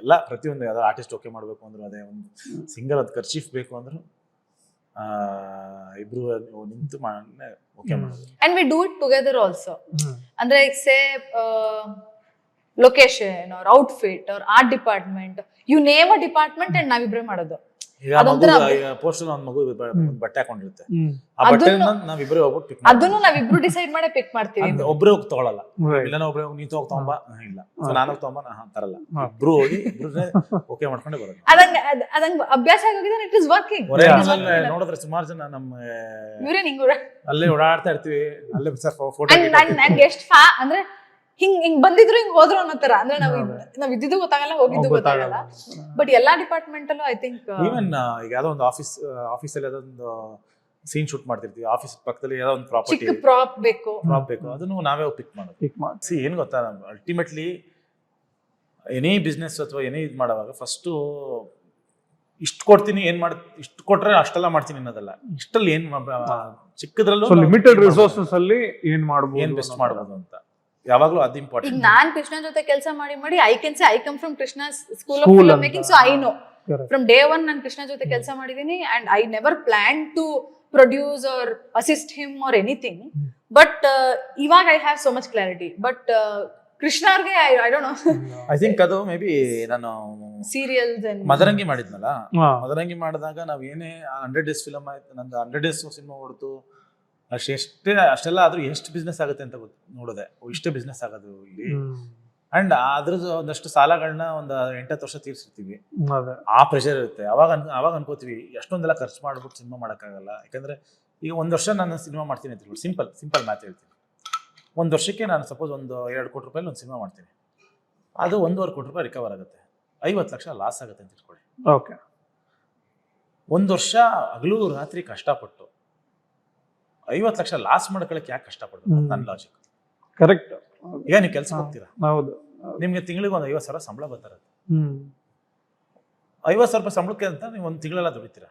ಎಲ್ಲ ಪ್ರತಿಯೊಂದು ಯಾವ್ದೋ ಆರ್ಟಿಸ್ಟ್ ಓಕೆ ಮಾಡ್ಬೇಕು ಅಂದ್ರು, ಅದೇ ಒಂದು ಸಿಂಗಲ್ ಅದು ಕರ್ಚೀಫ್ ಬೇಕು ಅಂದ್ರು ಇಬ್ರು ನಿಂತು ಓಕೆ ಮಾಡೋದು. And we do it together also. ಅಂದ್ರೆ say location or outfit or art department, you name a department and ನಾವಿಬ್ರೆ ಮಾಡೋದು. ಈಗ ಪೋಸ್ಟರ್ ಒಂದ್ ಮಗು ಬಟ್ಟೆ ಹಾಕೊಂಡಿರುತ್ತೆ, ಹ್ಮ್ ಆ ಬಟ್ಟೆನ ನಾವಿಬ್ರೇ ಹೋಗ್ಬಿಟ್ಟು ಪಿಕ್ ಅದನ್ನು ನಾವಿಬ್ರು ಡಿಸೈಡ್ ಮಾಡೇ ಪಿಕ್ ಮಾಡ್ತೀವಿ. ಒಬ್ರೇ ಹೋಗಿ ತಗೊಳಲ್ಲ, Right. ಇಲ್ಲ ಒಬ್ರೇ ಹೋಗಿ ನೀನ್ ಹೋಗಿ ತಗೊಂಬ, ಇಲ್ಲ ಸೊ ನಾನು ಹೋಗಿ ತಗೊಂಬ ತರಲ್ಲ, ಇಬ್ರು ಹೋಗಿ ಇಬ್ರು ಓಕೆ ಮಾಡ್ಕೊಂಡೆ ಬರೋದು. ಅದಂಗ ಅಭ್ಯಾಸ ಆಗೋಗಿದೆ, ಇಟ್ ಇಸ್ ವರ್ಕಿಂಗ್. ನೋಡಿದ್ರೆ ಸುಮಾರು ಜನ ನಮ್ಮ ಇವ್ರೇ ನಿಂಗ ಅಲ್ಲೇ ಓಡಾಡ್ತಾ ಇರ್ತೀವಿ, ಅಲ್ಲೇ ಫೋಟೋ ನಂಗೆ ಎಷ್ಟು ಅಂದ್ರೆ ಹಿಂಗ್ ಬಂದಿದ್ರು ಹಿಂಗ್ ಹೋದ್ರು ಅನ್ನೋ ತರ. ಅಂದ್ರೆ ನಾವ್ ಇದ್ದಿದ್ದು ಗೊತ್ತಾಗಲ್ಲ, ಹೋಗಿದ್ದು ಗೊತ್ತಾಗಲ್ಲ. ಬಟ್ ಎಲ್ಲಾ ಡಿಪಾರ್ಟ್ಮೆಂಟ್ ಅಲ್ಲೂ ಐ ಥಿಂಕ್ ಈವನ್ ಈಗ ಯಾವ್ದೋ ಒಂದು ಆಫೀಸಲ್ಲಿ ಯಾವ್ದೊಂದು ಸೀನ್ ಶೂಟ್ ಮಾಡ್ತಿರ್ತೀವಿ, ಆಫೀಸ್ ಪಕ್ಕದಲ್ಲಿ ಯಾವ್ದೋ ಒಂದು ಪ್ರಾಪರ್ಟಿ ಚಿಕ್ಕ ಪ್ರಾಪ್ ಬೇಕು, ಅದನ್ನು ನಾವೇ ಪಿಕ್ ಮಾಡೋದು. ಏನ್ ಗೊತ್ತಾ, ಅಲ್ಟಿಮೇಟ್ಲಿ ಎನಿ ಬಿಸ್ನೆಸ್ ಅಥವಾ ಎನಿ ಇದು ಮಾಡುವಾಗ ಫಸ್ಟು ಇಷ್ಟು ಕೊಡ್ತೀನಿ, ಏನ್ ಇಷ್ಟು ಕೊಟ್ರೆ ಅಷ್ಟೆಲ್ಲ ಮಾಡ್ತೀನಿ ಅನ್ನೋದಲ್ಲ, ಇಷ್ಟಲ್ಲಿ ಏನ್ ಚಿಕ್ಕದ್ರಲ್ಲೂ ಲಿಮಿಟೆಡ್ ರಿಸೋರ್ಸಸ್ ಅಲ್ಲಿ ಏನ್ ಮಾಡ್ಬೋದು, ಏನ್ ಬೆಸ್ಟ್ ಮಾಡ್ಬೋದು ಅಂತ ಯಾವಾಗ್ಲೂ ಅದು ಇಂಪಾರ್ಟೆಂಟ್. ಈಗ ನಾನ್ ಕೃಷ್ಣ ಜೊತೆ ಕೆಲಸ ಮಾಡಿ I can say I come from Krishna school of film making, so I know from day one ನಾನು ಕೃಷ್ಣ ಜೊತೆ ಕೆಲಸ ಮಾಡಿದೀನಿ and I never plan to produce or assist him or anything. But ಇವಾಗ I have so much clarity. But ಕೃಷ್ಣರ್ಗೆ I don't know, I think ಅದು maybe ನಾನು serials Madarangi ಮಾಡಿದ್ನಲ್ಲ, ಮದರಂಗಿ ಮಾಡಿದಾಗ ನಾವ್ ಏನೇ 100 days ಫಿಲಮ್ ಆಯ್ತು, ನಂದು 100 days ಸಿನಿಮಾ ಹೊಡ್ತು, ಅಷ್ಟೆಲ್ಲ ಆದ್ರೂ ಎಷ್ಟು ಬಿಸ್ನೆಸ್ ಆಗುತ್ತೆ ಅಂತ ನೋಡಿದೆ, ಇಷ್ಟೇ ಬಿಸ್ನೆಸ್ ಆಗೋದು ಇಲ್ಲಿ. ಅಂಡ್ ಅದ್ರದ್ದು ಒಂದಷ್ಟು ಸಾಲಗಳನ್ನ ಒಂದು 8-10 ವರ್ಷ ತೀರ್ಸಿರ್ತೀವಿ, ಆ ಪ್ರೆಷರ್ ಇರುತ್ತೆ. ಅವಾಗ ಅನ್ಕೋತೀವಿ ಎಷ್ಟೊಂದೆಲ್ಲ ಖರ್ಚು ಮಾಡ್ಬಿಟ್ಟು ಸಿನಿಮಾ ಮಾಡೋಕ್ಕಾಗಲ್ಲ. ಯಾಕಂದ್ರೆ ಈಗ 1 ವರ್ಷ ನಾನು ಸಿನಿಮಾ ಮಾಡ್ತೀನಿ ಅಂತ ಹೇಳ್ಬಿಟ್ಟು ಸಿಂಪಲ್ ಮ್ಯಾಥ್ ಹೇಳ್ತೀನಿ. 1 ವರ್ಷಕ್ಕೆ ನಾನು ಸಪೋಸ್ ಒಂದು 2 ಕೋಟಿ ರೂಪಾಯಿ ಒಂದು ಸಿನಿಮಾ ಮಾಡ್ತೀನಿ, ಅದು 1.5 ಕೋಟಿ ರೂಪಾಯಿ ರಿಕವರ್ ಆಗುತ್ತೆ, 50 ಲಕ್ಷ ಲಾಸ್ ಆಗುತ್ತೆ ಅಂತ ಇಟ್ಕೊಳ್ಳಿ. ಓಕೆ, 1 ವರ್ಷ ಹಗಲು ರಾತ್ರಿ ಕಷ್ಟಪಟ್ಟು 50 ಲಕ್ಷ ಲಾಸ್ ಮಾಡ್ಕೊಳಕ್ಕೆ ಯಾಕೆ ಕಷ್ಟಪಡ್ಬೇಕು? ನನ್ನ ಲಾಜಿಕ್ ಕರೆಕ್ಟ್. ಈಗ ನೀವು ಕೆಲಸ ಹೋಗ್ತೀರಾ, ಹೌದು, ನಿಮ್ಗೆ ತಿಂಗಳಿಗೆ ಒಂದು 50,000 ಸಂಬಳ ಬರ್ತಾರೆ, 50,000 ರೂಪಾಯಿ ಸಂಬಳಕ್ಕೆ ಅಂತ ನೀವು ಒಂದು ತಿಂಗಳೆಲ್ಲ ದುಡಿತೀರಾ.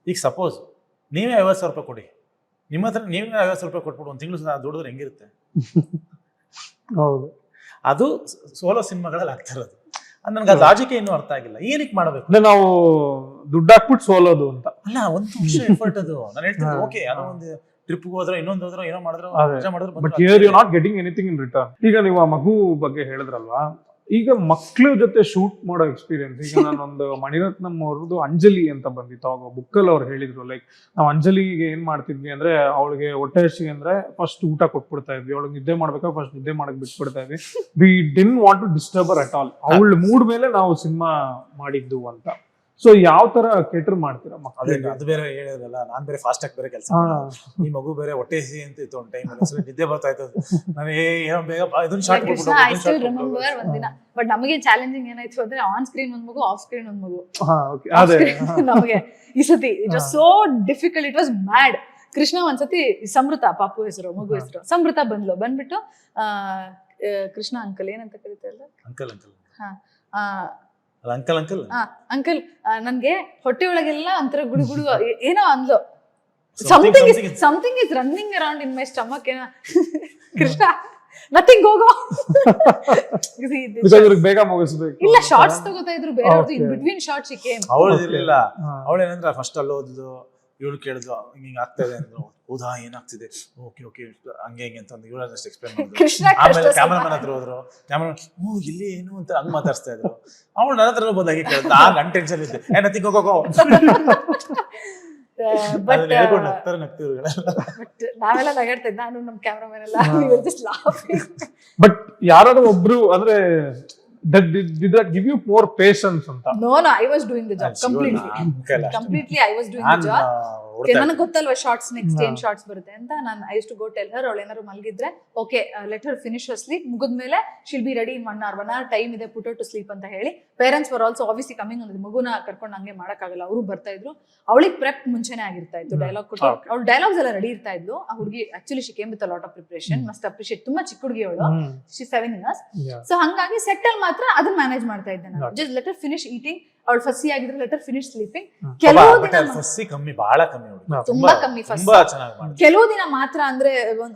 ಈಗ ಸಪೋಸ್ ನೀವೇ 50,000 ರೂಪಾಯಿ ಕೊಡಿ, ನಿಮ್ಮ ಹತ್ರ ನೀವೇ 50,000 ರೂಪಾಯಿ ಕೊಟ್ಬಿಟ್ಟು ಒಂದು ತಿಂಗಳು ದುಡಿದ್ರೆ ಹೆಂಗಿರುತ್ತೆ? ಹೌದು, ಅದು ಸೋಲೋ ಸಿನಿಮಾಗಳಲ್ಲಿ ಆಗ್ತಾ ಇರೋದು. ನನ್ಗೆ ಆ ಲಾಜಿಕೆ ಇನ್ನೂ ಅರ್ಥ ಆಗಿಲ್ಲ, ಏನಕ್ಕೆ ಮಾಡಬೇಕು? ನಾವು ದುಡ್ಡು ಹಾಕ್ಬಿಟ್ಟು ಸೋಲೋದು ಅಂತ ಅಲ್ಲ, 1 ವರ್ಷ ಎಫರ್ಟ್ ಅದು. ನಾನು ಹೇಳ್ತೀನಿ ಓಕೆ, ಏನೋ ಒಂದು ಟ್ರಿಪ್ ಹೋದ್ರೆ ಇನ್ನೊಂದು ಹೋದ್ರೆ ಏನೋ ಮಾಡಿದ್ರು ಮಜಾ ಮಾಡಿದ್ರು, but here you not getting anything in return. ಈಗ ನೀವು ಆ ಮಗು ಬಗ್ಗೆ ಹೇಳಿದ್ರಲ್ವಾ, ಈಗ ಮಕ್ಳ ಜೊತೆ ಶೂಟ್ ಮಾಡೋ ಎಕ್ಸ್ಪೀರಿಯನ್ಸ್, ಈಗ ನಾನೊಂದು ಮಣಿರತ್ನಂ ಅವ್ರದ್ದು ಅಂಜಲಿ ಅಂತ ಬಂದಿತ್ತು, ಅವಾಗ ಬುಕ್ಕಲ್ಲಿ ಅವ್ರು ಹೇಳಿದ್ರು, ಲೈಕ್ ನಾವು ಅಂಜಲಿಗೆ ಏನ್ ಮಾಡ್ತಿದ್ವಿ ಅಂದ್ರೆ, ಅವಳಿಗೆ ಹೊಟ್ಟೆ ಹಸಿಗೆ ಅಂದ್ರೆ ಫಸ್ಟ್ ಊಟ ಕೊಟ್ಬಿಡ್ತಾ ಇದ್ವಿ, ಅವಳಿಗೆ ನಿದ್ದೆ ಮಾಡ್ಬೇಕಾದ್ರೆ ಫಸ್ಟ್ ನಿದ್ದೆ ಮಾಡಕ್ ಬಿಟ್ಬಿಡ್ತಾ ಇದ್ವಿ. We didn't want to disturb her at all. ಅವಳ ಮೂಡ್ ಮೇಲೆ ನಾವು ಸಿನಿಮಾ ಮಾಡಿದ್ದು ಅಂತ. ಸೊ ಯಾವ ತರ ಕೇಟರ್ ಮಾಡ್ತೀರಾ ಮಕ್ಕಳಿಗೆ? ಅದು ಬೇರೆ ಹೇಳಿದ್ರಲ್ಲ, ನಾನ್ ಬೇರೆ ಫಾಸ್ಟ್ ಆಗಿ ಬೇರೆ ಕೆಲಸ, ಈ ಮಗು ಬೇರೆ ಹೊಟ್ಟೆ ಹಸಿ ಅಂತ ಇತ್ತು ಒಂದು ಟೈಮ್, ನಿದ್ದೆ ಬರ್ತಾ ಇತ್ತು, ನಾನು ಏನೋ ಬೇಗ ಇದನ್ನ ಶಾರ್ಟ್ ಒಂದಿನ. ಬಟ್ ನಮಗೆ ಚಾಲೆಂಜಿಂಗ್ ಏನಾಯ್ತು ಅಂದ್ರೆ, ಆನ್ ಸ್ಕ್ರೀನ್ ಒಂದ್ ಮಗು, ಆಫ್ ಸ್ಕ್ರೀನ್ ಒಂದ್ ಮಗು. ನಮಗೆ ಈ ಸತಿ it was so difficult, it was mad. Krishna ಒಂದ್ಸತಿ ಸಮೃತ, ಪಾಪು ಹೆಸರು, ಮಗು ಹೆಸರು ಸಮೃತ ಬಂದ್ಬಿಟ್ಟು ಕೃಷ್ಣ ಅಂಕಲ್ ಏನಂತ ಕರೀತಾರಲ್ಲ, ಅಂಕಲ್ ನನ್ಗೆ ಹೊಟ್ಟೆ ಒಳಗೆಲ್ಲ ಒಂಥರ ಗುಡುಗುಡು ಏನೋ ಅಂದ್ಲು, something is running around in my stomach. ಏನೋ ಕೃಷ್ಣ ನಥಿಂಗ್ ಹೋಗೋ ಬೇಗ ಮುಗಿಸ್ಬೇಕು, ಇಲ್ಲ ಶಾರ್ಟ್ಸ್ ತಗೋತಾ ಇದ್ರು ಬೇರೆಯವ್ರದ್ದು, in between shorts she came. ಅವಳು ಇರ್ಲಿಲ್ಲ, ಅವಳೇನಂದ್ರೆ ಫಸ್ಟ್ ಅಲ್ಲಿ ಓದಿದ್ದು, ಇವಳು ಕೇಳಿದ್ಲು ಹಿಂಗ ಆಗ್ತಾ ಇದೆ ಅಂದ್ರು, ಹೌದಾ ಏನಾಗ್ತಿದೆ, ಓಕೆ ಹಂಗೆ ಅಂತ ಒಂದು ಇವಳು ಅಷ್ಟು ಎಕ್ಸ್ಪ್ಲೇನ್ ಮಾಡಿದ್ರು. ಆಮೇಲೆ ಕ್ಯಾಮರಾಮನ್ ಹತ್ರ ಹೋದ್ರು, ಕ್ಯಾಮರಾ ಇಲ್ಲಿ ಏನು ಅಂತ ಹಂಗ್ ಮಾತಾಡ್ಸ್ತಾ ಇದ್ರು. ಅವಳು ನನ್ನ ಹತ್ರ ಬಂದಾಗಿ ಕೇಳಿದ್ರು, ಆಗ ನನ್ ಟೆನ್ಷನ್ ಇದ್ದೆ, ನಥಿಂಗ್ ಹೋಗೋ. ನಾವೆಲ್ಲ ನಗಾಡ್ತಾ ಇದ್ದೆ, ನಾನು ನಮ್ ಕ್ಯಾಮರಾಮನ್ ಎಲ್ಲ. ಬಟ್ ಯಾರಾದ್ರೂ ಒಬ್ರು ಅಂದ್ರೆ did that give you more patience ಅಂತ? No, I was doing the job completely. I was doing the job. ನನಗೆ ಗೊತ್ತಲ್ವಾ ಶಾರ್ಟ್ಸ್ ನೆಕ್ಸ್ಟ್ ಏನ್ ಶಾರ್ಟ್ಸ್ ಬರುತ್ತೆ ಅಂತ. ನಾನು I used to go tell her, ಅವಳು ಏನಾದ್ರು ಮಲಗಿದ್ರೆ okay let her finish her sleep, ಮುಗಿದ್ಮೇಲೆ she'll be ready in 1 hour time ಇದೆ, ಪುಟ್ ಟು ಸ್ಲೀಪ್ ಅಂತ ಹೇಳಿ. Parents were also obviously coming. ಅಂದ್ರೆ ಮಗುನ ಕರ್ಕೊಂಡು ಹಂಗೆ ಮಾಡಕ್ಕಾಗಲ್ಲ, ಅವರು ಬರ್ತಾ ಇದ್ರು. ಅವಳಿಗೆ ಪ್ರೆಪ್ ಮುಂಚೆನೆ ಆಗಿರ್ತಾ ಇತ್ತು, ಡೈಲಾಗ್ ಕೊಟ್ಟು ಅವ್ಳು ಡೈಲಾಗ್ಸ್ ಎಲ್ಲ ರೆಡಿ ಇರ್ತಾ ಇದ್ಲು. ಆ ಹುಡುಗಿ actually she came with a lot of preparation, must appreciate. ತುಂಬಾ ಚಿಕ್ಕ ಹುಡುಗಿ ಅವಳು, ಶಿ 7 years. ಸೊ ಹಂಗಾಗಿ ಸೆಟ್ ಅಲ್ಲಿ ಮಾತ್ರ ಅದನ್ನ ಮ್ಯಾನೇಜ್ ಮಾಡ್ತಾ ಇದ್ದೆ ನಾನು. Just let her finish eating, ಅವಳು ಫಸ್ಸಿ ಆಗಿದ್ರೆ ಲೆಟ್ ಹರ್ ಫಿನಿಶ್ ಸ್ಲೀಪಿಂಗ್. ಕೆಲವು ದಿನ ತುಂಬಾ ಕಮ್ಮಿ ಫಸ್ಟ್, ಕೆಲವು ದಿನ ಮಾತ್ರ ಅಂದ್ರೆ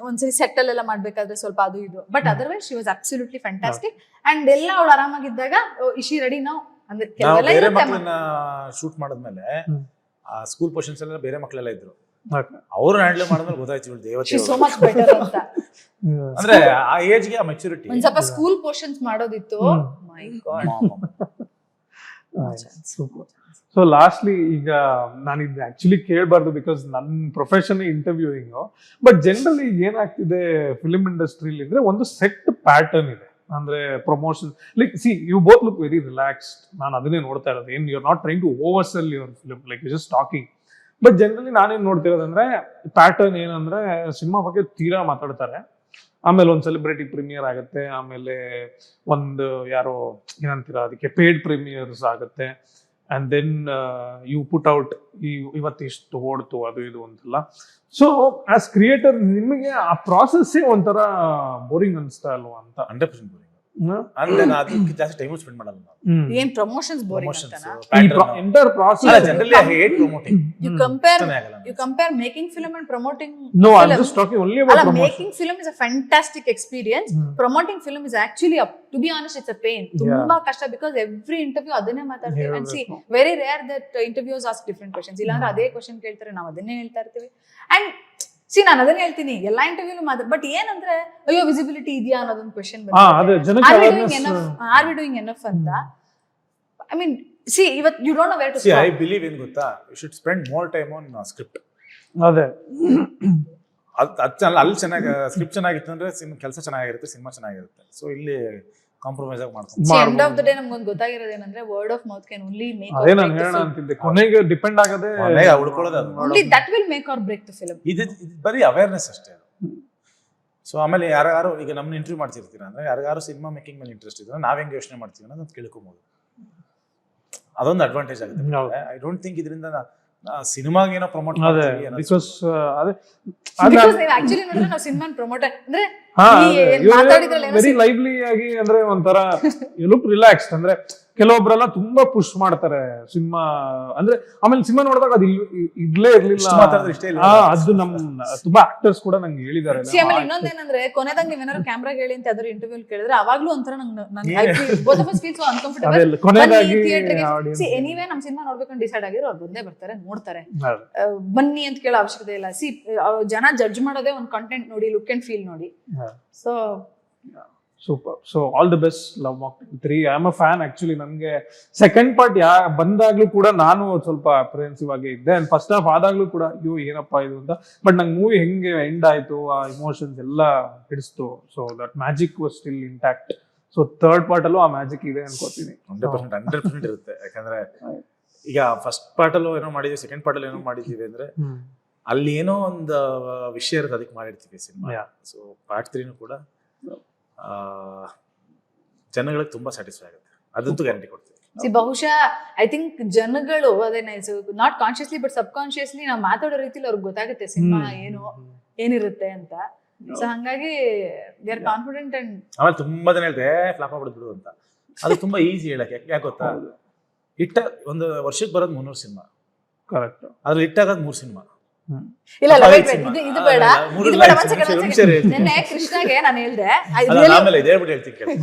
ಒಂದ್ಸರಿ ಸೆಟ್ ಅಲ್ಲೆಲ್ಲ ಮಾಡ್ಬೇಕಾದ್ರೆ ಸ್ವಲ್ಪ ಅದು ಇದು. But otherwise she was absolutely fantastic. And ಎಲ್ಲ ಅವಳು ಆರಾಮಾಗಿದ್ದಾಗ ಇಶಿ ರೆಡಿ ನಾವು ಅಂದ್ರೆ ಬೇರೆ ಮಕ್ಕಳನ್ನ ಶೂಟ್ ಮಾಡಿದ್ಮೇಲೆ ಆ ಸ್ಕೂಲ್ ಪೋರ್ಷನ್ಸ್ ಎಲ್ಲ ಬೇರೆ ಮಕ್ಕಳೆಲ್ಲ ಇದ್ರು, ಅವ್ರು ಹ್ಯಾಂಡಲ್ ಮಾಡಿದ್ಮೇಲೆ ಗೊತ್ತಾಯ್ತು ಇವಳು ದೇವತೆ, ಸೋ ಮಚ್ ಬೆಟರ್ ಅಂತ. ಅಂದ್ರೆ ಆ ಏಜ್ ಗೆ ಆ ಮೆಚುರಿಟಿ. ಒಂದ್ ಸ್ವಲ್ಪ ಸ್ಕೂಲ್ ಪೋರ್ಷನ್ಸ್ ಮಾಡೋದಿತ್ತು. My god, super. So so lastly ಈಗ ನಾನು ಇದು ಆಕ್ಚುಲಿ ಕೇಳಬಾರ್ದು ಬಿಕಾಸ್ ನನ್ನ ಪ್ರೊಫೆಷನ್ ಇಂಟರ್ವ್ಯೂಯಿಂಗ್, ಬಟ್ ಜನರಲಿ ಏನಾಗ್ತಿದೆ ಫಿಲ್ಮ್ ಇಂಡಸ್ಟ್ರಿಲಿ ಅಂದ್ರೆ ಒಂದು ಸೆಟ್ ಪ್ಯಾಟರ್ನ್ ಇದೆ. ಅಂದ್ರೆ promotion like see you both look very relaxed, ನಾನು ಅದನ್ನೇ ನೋಡ್ತಾ ಇರೋದು. ಏನ್ you are not trying to over sell your film, like you just talking. But generally ನಾನೇನ್ ನೋಡ್ತಿರೋದಂದ್ರೆ ಪ್ಯಾಟರ್ನ್ ಏನಂದ್ರೆ ಸಿನಿಮಾ ಬಗ್ಗೆ ತೀರಾ ಮಾತಾಡ್ತಾರೆ, ಆಮೇಲೆ ಒಂದು ಸೆಲೆಬ್ರಿಟಿ ಪ್ರೀಮಿಯರ್ ಆಗುತ್ತೆ, ಆಮೇಲೆ ಒಂದು ಯಾರೋ ಏನಂತೀರ ಅದಕ್ಕೆ ಪೇಡ್ ಪ್ರೀಮಿಯರ್ಸ್ ಆಗುತ್ತೆ, and then you put out ಇವತ್ತಿಷ್ಟು ಓಡ್ತು ಅದು ಇದು ಅಂತೆಲ್ಲ. ಸೊ ಆಸ್ ಕ್ರಿಯೇಟರ್ ನಿಮಗೆ ಆ ಪ್ರಾಸೆಸ್ಸೇ ಒಂಥರ ಬೋರಿಂಗ್ ಅನಿಸ್ತಾ ಅಲ್ವಾ ಅಂತ? 100% ಬೋರಿಂಗ್. ಅಂದ್ರೆ ನಾನು ಅದಕ್ಕೆ ಜಾಸ್ತಿ ಟೈಮ್ ಸ್ಪೆಂಡ್ ಮಾಡಲ್ಲ ನಾನು. ಏನ್ ಪ್ರಮೋಷನ್ಸ್ ಬೋರಿಂಗ್ ಅಂತನಾ? Enter process generally I hate promoting. You compare making film and promoting No, film. I'm just talking only about promotion. Making film is a fantastic experience. Promoting film is actually to be honest, it's a pain. Tumba kashta because every interview adanne maatarteve and see very rare that interviewers ask different questions. Illandre ade question keltare ನಾವು ಅದನ್ನೇ ಹೇಳ್ತಾ ಇರ್ತೀವಿ. And see ನಾನು ಅದನ್ನೇ ಹೇಳ್ತೀನಿ ಎಲ್ಲಾ ಇಂಟರ್ವ್ಯೂಲು but ಏನಂದ್ರೆ ಅಯ್ಯೋ ವಿಸಿಬಿಲಿಟಿ ಇದೆಯಾ ಅನ್ನೋದೊಂದು ಕ್ವೆಶ್ಚನ್ ಬರುತ್ತೆ. Are we doing enough ಅಂತ? I mean, see, you don't know where to start. I believe in ಗೊತ್ತಾ, you should spend more time on script. ಅದೇ ಅಲ್ಲಿ ಚೆನ್ನಾಗಿ ಸ್ಕ್ರಿಪ್ಟ್ ಚೆನ್ನಾಗಿತ್ತು ಅಂದ್ರೆ ಕೆಲಸ ಚೆನ್ನಾಗಿರುತ್ತೆ, ಸಿನಿಮಾ ಚೆನ್ನಾಗಿರುತ್ತೆ. ಸೊ ಇಲ್ಲಿ ಕಾಂಪ್ರಮೈಸ್ ಆಗಿ ಮಾಡ್ಕೊಂಡು ಎಂಡ್ ಆಫ್ ದ ಡೇ ನಮ್ಗೊಂದು ಗೊತ್ತಾಗಿರೋದು ಏನಂದ್ರೆ word of mouth can only make ಅದೇ ನಾನು ಹೇಳೋಣ ಅಂತಿದ್ದೆ, ಕೊನೆಗೆ ಡಿಪೆಂಡ್ ಆಗದೆ ಉಳ್ಕೊಳ್ಳೋದು ಅದು. Only that will make or break the film. ಇದು ಬರೀ ಅವೇರ್ನೆಸ್ ಅಷ್ಟೇ ಅದು. ಸೊ ಆಮೇಲೆ ಯಾರು ಈಗ ನಮ್ಮನ್ನ ಇಂಟರ್ವ್ಯೂ ಮಾಡ್ತಿರ್ತೀರ ಅಂದ್ರೆ ಯಾರು ಸಿನಿಮಾ ಮೇಕಿಂಗ್ ಮೇಲೆ ಇಂಟ್ರೆಸ್ಟ್ ಇದ್ರೆ ನಾವ್ ಹೆಂಗೆ ಯೋಚನೆ ಮಾಡ್ತೀವಿ ಅನ್ನೋದು ಕೇಳ್ಕೊಬಹುದು. ಅದೊಂದು ಅಡ್ವಾಂಟೇಜ್ ಆಗುತ್ತೆ. ಐ ಡೋಂಟ್ ಥಿಂಕ್ ಇದರಿಂದ ಸಿನಿಮಾಗೆ ಏನೋ ಪ್ರಮೋಟ್ ಮಾಡ್ತೀವಿ ಬಿಕಾಸ್ ಅದೇ ಆಕ್ಚುಲಿ ನೋಡಿದ್ರೆ ನಾವು ಸಿನಿಮಾ ಪ್ರಮೋಟ್ ಅಂದ್ರೆ ವೆರಿ ಲೈವ್ಲಿ ಆಗಿ ಅಂದ್ರೆ ಒಂಥರ ಯು ಲುಕ್ ರಿಲ್ಯಾಕ್ಸ್ಡ್. ಅಂದ್ರೆ ಕೆಲವೊಬ್ರೆಲ್ಲ ತುಂಬಾ ಪುಷ್ ಮಾಡ್ತಾರೆ ಸಿನಿಮಾ ಅಂದ್ರೆ, ಆಮೇಲೆ ಸಿನಿಮಾ ನೋಡಿದಾಗ ಅದು ಇರ್ಲೇ ಇರ್ಲಿಲ್ಲ ಅದು ನಮ್ ತುಂಬಾ ಆಕ್ಟರ್ಸ್ ಕೂಡ ನಂಗೆ ಹೇಳಿದ್ದಾರೆ. ಆಮೇಲೆ ಇನ್ನೊಂದೇನಂದ್ರೆ ಕೊನೆದಾಗ ನೀವೇನಾದ್ರು ಕ್ಯಾಮ್ರಾ ಹೇಳಿ ಅಂತ ಅದ್ರ ಇಂಟರ್ವ್ಯೂ ಕೇಳಿದ್ರೆ ಅವಾಗ್ಲೂ ಒಂಥರ ಅನ್ಕಂಫರ್ಟಬಲ್. ಕೊನೆಗಾಗಿ ಎನಿವೇ ನಮ್ ಸಿನಿಮಾ ನೋಡ್ಬೇಕಂತ ಡಿಸೈಡ್ ಆಗಿರೋ ಅವ್ರು ಬಂದೇ ಬರ್ತಾರೆ, ನೋಡ್ತಾರೆ, ಬನ್ನಿ ಅಂತ ಕೇಳೋ ಅವಶ್ಯಕತೆ ಇಲ್ಲ. ಸಿ ಜನ ಜಡ್ಜ್ ಮಾಡೋದೇ ಒಂದು ಕಂಟೆಂಟ್ ನೋಡಿ, ಲುಕ್ ಅಂಡ್ ಫೀಲ್ ನೋಡಿ. So super. So all the best love Mocktail 3. I am a fan actually. ನನಗೆ ಸೆಕೆಂಡ್ ಪಾರ್ಟ್ ಬಂದಾಗ್ಲೂ ಕೂಡ ನಾನು ಸ್ವಲ್ಪ ಅಪ್ರಿಹೆನ್ಸಿವ್ ಆಗಿ ಇದ್ದೆ, ಅಂಡ್ ಫಸ್ಟ್ ಹಾಫ್ ಆದಾಗ್ಲೂ ಕೂಡ ಅಯ್ಯೋ ಏನಪ್ಪಾ ಇದು ಅಂತ. ಬಟ್ ನಂಗೆ ಮೂವಿ ಹೆಂಗೆ ಎಂಡ್ ಆಯ್ತು, ಆ ಇಮೋಷನ್ಸ್ ಎಲ್ಲ ಹಿಡಿಸ್ತು. So that magic was still intact. So third part ಅಲ್ಲೂ ಆ ಮ್ಯಾಜಿಕ್ ಇದೆ ಅನ್ಕೋತೀನಿ. 100% ಇರುತ್ತೆ. ಯಾಕಂದ್ರೆ ಈಗ ಫಸ್ಟ್ ಪಾರ್ಟ್ ಅಲ್ಲೂ ಏನೋ ಮಾಡಿದೀವಿ, ಸೆಕೆಂಡ್ ಪಾರ್ಟ್ ಅಲ್ಲಿ ಏನೋ ಮಾಡಿದೀವಿ ಅಂದ್ರೆ ಅಲ್ಲಿ ಏನೋ ಒಂದು ವಿಷಯ ಇರುತ್ತೆ, ಅದಕ್ಕೆ ಮಾಡಿರ್ತೀವಿ ಸಿನಿಮಾ. ಸೊ ಪಾರ್ಟ್ 3 ಕೂಡ ಜನಗಳಿಗೆ ತುಂಬಾ ಸ್ಯಾಟಿಸ್ಫೈ ಆಗುತ್ತೆ, ಅದಂತೂ ಗ್ಯಾರಂಟಿ ಕೊಡ್ತೀವಿ. ಬಹುಶಃ ಐ ಥಿಂಕ್ ಜನಗಳು ಅದೇನೆ not consciously but sub consciously ನಾವು ಮಾತಾಡೋ ರೀತಿಲಿ ಅವ್ರಿಗೆ ಗೊತ್ತಾಗುತ್ತೆ ಸಿನಿಮಾ ಏನಿರುತ್ತೆ ಅಂತ. ಸೊ ಹಂಗಾಗಿ ದೇ ಆರ್ ಕಾನ್ಫಿಡೆಂಟ್. ಅಂಡ್ ಆಮೇಲೆ ತುಂಬಾ ಜನ ಹೇಳ್ದೆ ಫ್ಲಾಪ್ ಆಗ್ಬಿಡು ಅಂತ. ಅದು ತುಂಬಾ ಈಸಿ ಹೇಳಕ್ಕೆ. ಯಾಕೆ ಗೊತ್ತಾ, ಒಂದು ವರ್ಷಕ್ಕೆ ಬರೋದು 300 ಸಿನಿಮಾ, ಕರೆಕ್ಟ್. ಅದ್ರಲ್ಲಿ ಹಿಟ್ಟಾಗೋದು 3 ಸಿನಿಮಾ. ಇಲ್ಲ ಇದು ಬೇಡ, ನೆನ್ನೆ ಕೃಷ್ಣಗೆ ನಾನು ಹೇಳ್ದೆ ಆಮೇಲೆ ಇದೇ ಬಿಟ್ಟು ಹೇಳ್ತೀನಿ ಕೇಳಿ,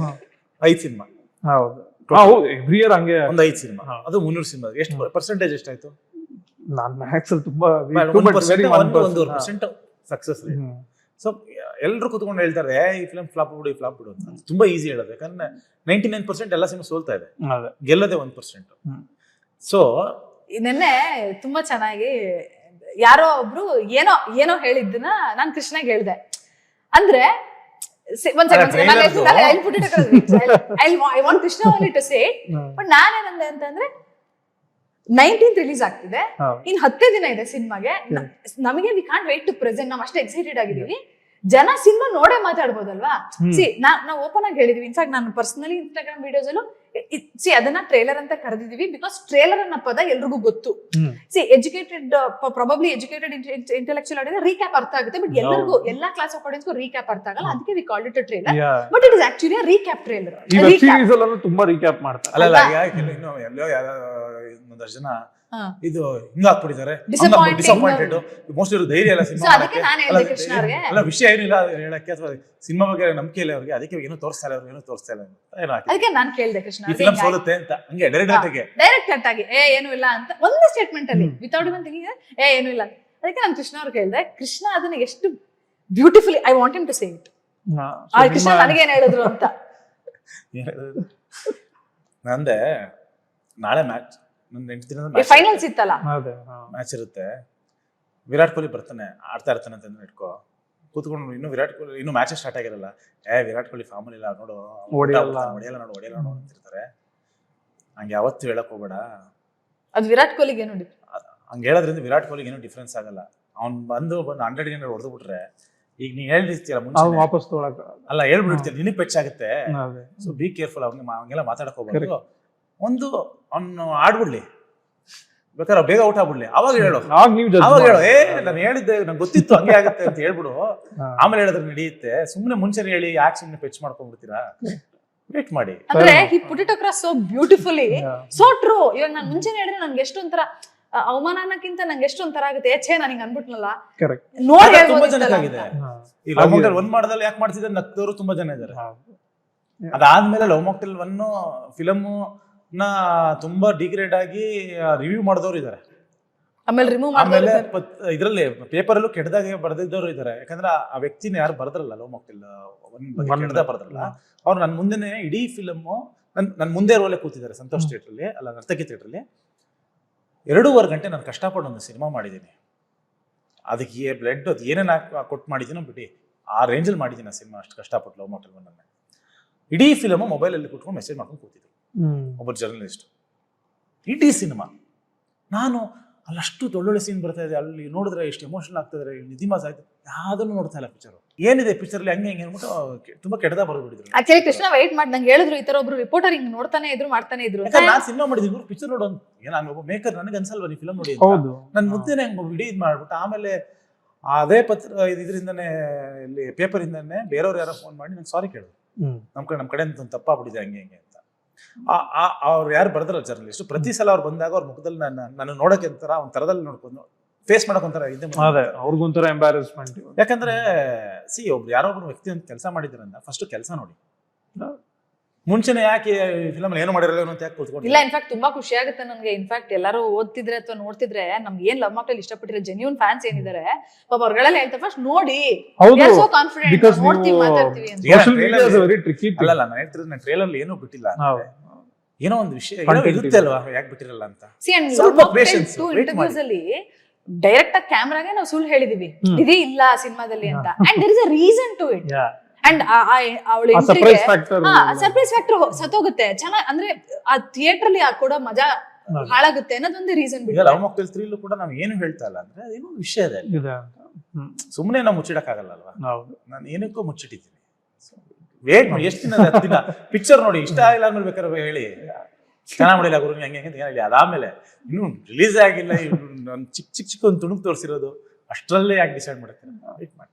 5 ಸಿನಿಮಾ. ಹೌದು ಎವ್ರಿ ಇಯರ್ ಹಂಗೆ ಒಂದು 5 ಸಿನಿಮಾ, ಅದು 300 ಸಿನಿಮಾ. ಎಷ್ಟು ಪರ್ಸೆಂಟೇಜ್ ಎಷ್ಟಾಯ್ತು? ನಾನು ಮ್ಯಾಕ್ಸ್ ಅಲ್ಲಿ ತುಂಬಾ 1% ಸಕ್ಸಸ್ ರೇಟ್. ಸೊ ಎಲ್ಲರೂ ಕೂತ್ಕೊಂಡು ಹೇಳ್ತಾರೆ ಈ ಫಿಲ್ಮ್ ಫ್ಲಾಪ್ ಬಿಡು ಅಂತ. ತುಂಬಾ ಈಸಿ ಹೇಳೋದು, ಯಾಕಂದ್ರೆ 99% ಎಲ್ಲ ಸಿನಿಮಾ ಸೋಲ್ತಾ ಇದೆ, ಗೆಲ್ಲದೆ 1%. ಸೊ ನೆನ್ನೆ ತುಂಬಾ ಚೆನ್ನಾಗಿ ಯಾರೋ ಒಬ್ರು ಏನೋ ಹೇಳಿದ್ದನ್ನ ನಾನ್ ಕೃಷ್ಣಗೆ ಹೇಳ್ದೆ. ಅಂದ್ರೆ I want Krishna only to say it. But ನಾನೇನಂದೆ ಅಂತಂದ್ರೆ 19th ರಿಲೀಸ್ ಆಗ್ತಿದೆ, ಇನ್ 10 ದಿನ ಇದೆ ಸಿನಿಮಾಗೆ. ನಮಗೆ we can't wait to present. ನಾವ್ ಅಷ್ಟೇ ಎಕ್ಸೈಟೆಡ್ ಆಗಿದೀವಿ. ಜನ ಸಿನಿಮಾ ನೋಡೇ ಮಾತಾಡ್ಬೋದಲ್ವಾ? ಸಿ ನಾವು ಓಪನ್ ಆಗಿ ಹೇಳಿದೀವಿ. ಇನ್ಫ್ಯಾಕ್ಟ್ ನಾನು ಪರ್ಸನಲಿ ಇನ್ಸ್ಟಾಗ್ರಾಮ್ ವಿಡಿಯೋಸ್ ಅಲ್ಲೂ ಅದನ್ನ ಟ್ರೇಲರ್ ಅಂತ ಕರೆದಿದೀವಿ, ಬಿಕಾಸ್ ಟ್ರೇಲರ್ ಅನ್ನೋ ಪದ ಎಲ್ರಿಗೂ ಗೊತ್ತು. ಸಿ ಪ್ರಾಬಬ್ಲಿ ಎಜುಕೇಟೆಡ್ ಇಂಟೆಲೆಕ್ಚುಯಲ್ ಆಡಿದ್ರೆ ರೀಕ್ಯಾಪ್ ಅರ್ಥ ಆಗುತ್ತೆ, ಬಟ್ ಎಲ್ಲರಿಗೂ ಎಲ್ಲಾ ಕ್ಲಾಸ್ ಆಫ್ ಆಡಿಯನ್ಸ್ಗೂ ರೀಕ್ಯಾಪ್ ಅರ್ಥ ಆಗಲ್ಲ. ಅದಕ್ಕೆ we called it a trailer, but it is actually a recap trailer. ಈ ವೆಬ್ ಸೀರೀಸ್ ಅಲ್ಲೂ ತುಂಬಾ ರೀಕ್ಯಾಪ್ ಮಾಡ್ತಾರೆ. ಅಲ್ಲ ಇನ್ನು ಎಲ್ಲೋ ಒಂದಷ್ಟು ಜನ ಇದು ಹಿಂಗ ಹಾಕ್ಬಿಟ್ಟಿದ್ದಾರೆ, ಡಿಸಪಾಯಿಂಟೆಡ್. ಮೋಸ್ಟ್ಲಿ ಧೈರ್ಯ ಇಲ್ಲ ಸಿನಿಮಾ ಅಲ್ಲ, ವಿಷಯ ಏನಿಲ್ಲ ಹೇಳಕ್ಕೆ, ಅಥವಾ ಸಿನಿಮಾ ಬಗ್ಗೆ ನಂಬಿಕೆ ಇಲ್ಲ ಅವ್ರಿಗೆ, ಅದಕ್ಕೆ ಏನೋ ತೋರಿಸ್ತಾ ಇಲ್ಲ ಅದಕ್ಕೆ ನಾನು ಕೇಳಿದೆ ಕೃಷ್ಣ ಫಿಲ್ಮ್ ಸೋಲುತ್ತೆ ಅಂತ. ಹಂಗೆ ಡೈರೆಕ್ಟ್ ಆಗಿ ಏನು ಇಲ್ಲ ಅಂತ ಒಂದು ಸ್ಟೇಟ್ಮೆಂಟ್ ಅಲ್ಲಿ ವಿತೌಟ್ ಇವನ್ ಥಿಂಕಿಂಗ್ ಏನು ಇಲ್ಲ. ಅದಕ್ಕೆ ನಾನು ಕೃಷ್ಣ ಅವ್ರು ಕೇಳಿದೆ, ಕೃಷ್ಣ ಅದನ್ನ ಎಷ್ಟು beautifully I want him to say it. Krishna ನನಗೇನ್ ಹೇಳಿದ್ರು ಅಂತ ನಂದೆ ನಾಳೆ ಮ್ಯಾಚ್ ನನ್ನ 8 ದಿನದ ಫೈನಲ್ಸ್ ಇತ್ತಲ್ಲ, ಅದೇ ಮ್ಯಾಚ್ ಇರುತ್ತೆ. ವಿರಾಟ್ ಕೊಹ್ಲಿ ಬರ್ತಾನೆ, ಆಡ್ತಾ ಇರ್ತಾನೆ ಅಂತ ಇಟ್ಕೋ, ಕೂತ್ಕೊಂಡು ಇನ್ನು ವಿರಾಟ್ ಕೊಹ್ಲಿ ಇನ್ನೂ ಮ್ಯಾಚ್ ಸ್ಟಾರ್ಟ್ ಆಗಿರಲ್ಲ, ವಿರಾಟ್ ಕೊಹ್ಲಿ ಫಾರ್ಮ್ ಇಲ್ಲ ನೋಡು, ಹೊಡಿಯಲ್ಲ ಹೊಡಿಯಲ್ಲ ನೋಡು ಅಂತಿರ್ತಾರೆ. ಹಂಗೆ ಯಾವತ್ತೂ ಹೇಳಕ್ ಹೋಗ್ಬೇಡ. ಅದು ವಿರಾಟ್ ಕೊಹ್ಲಿಗೆ ಏನು ಹಂಗೆ ಹೇಳೋದ್ರಿಂದ ವಿರಾಟ್ ಕೊಹ್ಲಿಗೆ ಏನೂ ಡಿಫ್ರೆನ್ಸ್ ಆಗಲ್ಲ. ಅವ್ನು ಬಂದು 100 ಗೇಮ್ ಹೊಡೆದು ಬಿಟ್ರೆ, ಈಗ ನೀ ಹೇಳಿರ್ತೀಯಲ್ಲ ಮುಂಚೆ ವಾಪಸ್ ತೊಗೊಳಕ ಅಲ್ಲ ಹೇಳ್ಬಿಡ್ತೀಯ, ನಿನಗೆ ಪೆಚ್ಚಾಗುತ್ತೆ. ಸೊ ಬಿ ಕೇರ್ಫುಲ್, ಹಂಗೆಲ್ಲ ಮಾತಾಡಕ್ ಹೋಗ್ಬಾರ್ದು. ಒಂದು ಅವ್ನು ಆಡ್ಬಿಡ್ಲಿ, ಬೇಕಾದ್ರೆ ಬೇಗ ಔಟ್ ಆಗ್ಬಿಡ್ಲಿ, ಅವಾಗ ಹೇಳು, ಅವಾಗ ಹೇಳು, ನಾನು ಹೇಳಿದ್ದೆ ನಂಗೆ ಗೊತ್ತಿತ್ತು ಹಂಗೆ ಆಗುತ್ತೆ ಅಂತ ಹೇಳ್ಬಿಡು. ಆಮೇಲೆ ಹೇಳಿದ್ರೆ ನಡೆಯುತ್ತೆ. ಸುಮ್ಮನೆ ಮುಂಚೆನೆ ಹೇಳಿ ಯಾಕೆ ಸುಮ್ಮನೆ ಪೆಚ್ ಮಾಡ್ಕೊಂಡ್ಬಿಡ್ತೀರಾ? ವೇಟ್ ಮಾಡಿ. ಅಂದ್ರೆ he put it across so beautifully, so true. ಇವಾಗ ನಾನು ಮುಂಚೆನೆ ಹೇಳಿದ್ರೆ ನನ್ಗೆ ಎಷ್ಟೊಂಥರ ಅವಮಾನ ಅನ್ನಕ್ಕಿಂತ ನಂಗೆ ಎಷ್ಟೊಂಥರ ಆಗುತ್ತೆ, ಛೇ ನಾನು ಹಿಂಗ್ ಅನ್ಬಿಟ್ನಲ್ಲ ನೋಡಿ. ತುಂಬಾ ಜನಕ್ಕಾಗಿದೆ ಈ ಲವ್ ಮಾಕ್ಟೇಲ್ 1 ಮಾಡದಲ್ಲಿ ಯಾಕೆ ಮಾಡ್ತಿದ್ರೆ ನಕ್ದವರು ತುಂಬಾ ಜನ ಇದ್ದಾರೆ. ಅದಾದ್ಮೇಲೆ ಲವ್ ಮಾಕ್ಟೇಲ್ 1 ಫಿಲಮ್ ನ ತುಂಬಾ ಡಿಗ್ರೇಡ್ ಆಗಿ ರಿವ್ಯೂ ಮಾಡಿದವರು ಇದ್ದಾರೆ. ಆಮೇಲೆ ಇದ್ರಲ್ಲಿ ಪೇಪರ್ ಅಲ್ಲೂ ಕೆಟ್ಟದಾಗೆ ಬರೆದಿದ್ದವರು ಇದ್ದಾರೆ. ಯಾಕಂದ್ರೆ ಆ ವ್ಯಕ್ತಿನ ಯಾರು ಬರೆದ್ರಲ್ಲ, ಲವ್ ಮಾಕ್ಟೇಲ್ 1 ಕೆಟ್ಟದಾಗ ಬರೆದ್ರಲ್ಲ, ಅವ್ರು ನನ್ನ ಮುಂದೆನೆ ಇಡೀ ಫಿಲಮ್ ನನ್ ಮುಂದೆ ರೋಲೆ ಕೂತಿದ್ದಾರೆ ಸಂತೋಷ್ ಥಿಯೇಟರ್ ಅಲ್ಲಿ, ಅಲ್ಲ ನರ್ತಕಿ ಥಿಯೇಟರ್ ಅಲ್ಲಿ. 2.5 ಗಂಟೆ ನಾನು ಕಷ್ಟಪಟ್ಟು ಒಂದು ಸಿನಿಮಾ ಮಾಡಿದ್ದೀನಿ. ಅದಕ್ಕೆ ಬ್ಲಡ್ ಅದು ಏನೇನು ಕೊಟ್ಟು ಮಾಡಿದ್ದೀನೋ ಬಿಡಿ, ಆ ರೇಂಜಲ್ಲಿ ಮಾಡಿದ್ದೀನಿ ಆ ಸಿನಿಮಾ. ಅಷ್ಟು ಕಷ್ಟಪಟ್ಟು ಲವ್ ಮಾಕ್ಟೇಲ್ 1 ಇಡೀ ಫಿಲಮ್ ಮೊಬೈಲಲ್ಲಿ ಕೂತ್ಕೊಂಡು ಮೆಸೇಜ್ ಮಾಡ್ಕೊಂಡು ಕೂತಿದ್ದೆ ಒಬ್ಬ ಜರ್ನಲಿಸ್ಟ್. ಇಡೀ ಸಿನಿಮಾ ನಾನು ಅಲ್ಲಷ್ಟು ಒಳ್ಳೊಳ್ಳೆ ಸೀನ್ ಬರ್ತಾ ಇದೆ, ಅಲ್ಲಿ ನೋಡಿದ್ರೆ ಎಷ್ಟು ಎಮೋಷನಲ್ ಆಗ್ತಿದ್ರೆ, ನಿಧಿ ಮಾಸ್ ಆಯ್ತು, ಯಾವ್ದನ್ನು ನೋಡ್ತಾ ಇಲ್ಲ. ಪಿಕ್ಚರ್ ಏನಿದೆ ಪಿಕ್ಚರ್ ಅಲ್ಲಿ ಹಂಗೆ ಅಂದ್ಬಿಟ್ಟು ತುಂಬಾ ಕೆಟ್ಟದಾಗ ಬರ್ಬಿಟ್ಟಿದ್ರು. ಆಕ್ಚುಲಿ ಕೃಷ್ಣ ವೈಟ್ ಮಾಡಿ ನಂಗೆ ಹೇಳಿದ್ರು, ಈ ತರ ಒಬ್ರು ರಿಪೋರ್ಟರ್ ಹಿಂಗ್ ನೋಡ್ತಾನೆ ಇದ್ರು ಮಾಡ್ತಾನೆ ಇದ್ರು. ನಾನು ಸಿನಿಮಾ ಮಾಡಿದ್ದೀನಿ, ಪಿಕ್ಚರ್ ನೋಡೋ ನಾನು ಒಬ್ಬ ಮೇಕರ್, ನನಗೆ ಅನ್ಸಲ್ವಾ ನೀ ಫಿಲಮ್ ನೋಡಿ? ನನ್ ಮುದ್ದೇನೆ ಹಂಗ ಇಡೀ ಇದು ಮಾಡ್ಬಿಟ್ಟು, ಆಮೇಲೆ ಅದೇ ಇದರಿಂದಾನೆ ಇಲ್ಲಿ ಪೇಪರ್ ಇಂದಾನೆ ಬೇರೆಯವ್ರು ಯಾರೋ ಫೋನ್ ಮಾಡಿ ನಂಗೆ ಸಾರಿ ಕೇಳಿದ್ರು, ನಮ್ ಕಡೆ ಅಂತ ತಪ್ಪಾಗ್ಬಿಟ್ಟಿದೆ ಹಂಗೆ ಹಿಂಗೆ ಅಂತ. ಅವ್ರು ಯಾರು ಬರ್ದಾರ ಜರ್ನಲಿಸ್ಟ್, ಪ್ರತಿ ಸಲ ಅವ್ರು ಬಂದಾಗ ಅವ್ರ ಮುಖದಲ್ಲಿ ನನ್ನ ನೋಡಕ್ಕೆ ಒಂಥರ ಒಂದ್ ತರದಲ್ಲಿ ನೋಡ್ಕೊಂಡು ಫೇಸ್ ಮಾಡಕ್ ಒಂಥರ ಅವ್ರಿಗೊಂಥರ ಎಂಬಾರಸ್ಮೆಂಟ್. ಯಾಕಂದ್ರೆ ಒಬ್ರು ಯಾರೋ ಒಬ್ರು ವ್ಯಕ್ತಿ ಅಂತ ಕೆಲಸ ಮಾಡಿದ್ರಂದ ಫಸ್ಟ್ ಕೆಲಸ ನೋಡಿ, ಮುಂಚೆನೆ ಯಾಕೆ ಫಿಲಮ್ ಏನು ಮಾಡಿರಲ್ಲ ಅಂತ ಯಾಕೆ ಕೂತ್ಕೊಂಡು. ಇಲ್ಲ, ಇನ್ಫ್ಯಾಕ್ಟ್ ತುಂಬಾ ಖುಷಿ ಆಗುತ್ತೆ ನನಗೆ. ಇನ್ಫ್ಯಾಕ್ಟ್ ಎಲ್ಲರೂ ಓದ್ತಿದ್ರೆ ಅಥವಾ ನೋಡ್ತಿದ್ರೆ ನಮ್ಗೆ ಏನ್ ಲವ್ ಮಾಕ್ಟೇಲ್ ಇಷ್ಟಪಟ್ಟಿರೋ ಜೆನ್ಯೂನ್ ಫ್ಯಾನ್ಸ್ ಏನಿದ್ದಾರೆ ಪಾಪ ಅವ್ರಗಳೆಲ್ಲ ಹೇಳ್ತಾರೆ ಫಸ್ಟ್ ನೋಡಿ, ಸೋ ಕಾನ್ಫಿಡೆಂಟ್ ನೋಡ್ತೀವಿ ಮಾತಾಡ್ತೀವಿ ಅಂತ. ಅಲ್ಲ ನಾನು ಹೇಳ್ತಿರೋದು, ನಾನು ಟ್ರೇಲರ್ ಏನೂ ಬಿಟ್ಟಿಲ್ಲ, ಏನೋ ಒಂದು ವಿಷಯ ಇರುತ್ತೆ ಅಲ್ವಾ, ಯಾಕೆ ಬಿಟ್ಟಿರಲ್ಲ ಅಂತ. ಇಂಟರ್ವ್ಯೂಸ್ ಅಲ್ಲಿ ಡೈರೆಕ್ಟ್ ಆಗಿ ಕ್ಯಾಮ್ರಾಗೆ ನಾವು ಸುಳ್ಳು ಹೇಳಿದೀವಿ ಇದೇ ಇಲ್ಲ ಸಿನಿಮಾದಲ್ಲಿ ಅಂತ, and there is a reason to it. And ಅವಳ ಸರ್ಪ್ರೈಸ್ ಫ್ಯಾಕ್ಟರ್ ಸತ್ತೋಗುತ್ತೆ ಚೆನ್ನಾಗಿ, ಅಂದ್ರೆ ಆ ಥಿಯೇಟರ್ ಅಲ್ಲಿ ಕೊಡೋ ಮಜಾ ಹಾಳಾಗುತ್ತೆ ಅನ್ನೋದೊಂದು ರೀಸನ್ ಬಿಟ್ಟು. ಲವ್ ಮಾಕ್ಟೇಲ್ 3 ಕೂಡ ನಾವು ಏನು ಹೇಳ್ತಾ ಇಲ್ಲ, ಅಂದ್ರೆ ಅದೇನೋ ವಿಷಯ ಇದೆ, ಸುಮ್ಮನೆ ನಾವು ಮುಚ್ಚಿಡಕ್ಕಾಗಲ್ಲ ಅಲ್ವಾ. ನಾನು ಏನಕ್ಕೂ ಮುಚ್ಚಿಟ್ಟಿದ್ದೀನಿ. ವೇಟ್ ಮಾಡಿ, ಎಷ್ಟು ದಿನ 10 ದಿನ ಪಿಕ್ಚರ್ ನೋಡಿ, ಇಷ್ಟ ಆಗಿಲ್ಲ ಆದ್ಮೇಲೆ ಬೇಕಾದ್ರೆ ಹೇಳಿ ಚೆನ್ನಾಗಿ ಮಾಡಿಲ್ಲ ಗುರು ಹಂಗೆ ಹಂಗೆ ಹೇಳಿ. ಅದಾದ್ಮೇಲೆ ಇನ್ನು ರಿಲೀಸ್ ಆಗಿಲ್ಲ, ಚಿಕ್ಕ ಒಂದು ತುಣುಕು ತೋರಿಸಿರೋದು, ಅಷ್ಟರಲ್ಲೇ ಯಾಕೆ ಡಿಸೈಡ್ ಮಾಡುತ್ತೆ, ವೇಟ್ ಮಾಡಿ.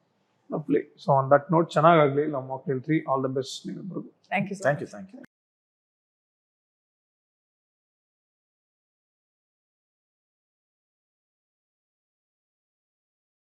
ಸೊ ಆನ್ ದಟ್ ನೋಟ್ ಚೆನ್ನಾಗಾಗ್ಲಿ Love Mocktail 3. All the best ನಿಮ್ಮಿಬ್ಬರಿಗೂ. Thank you.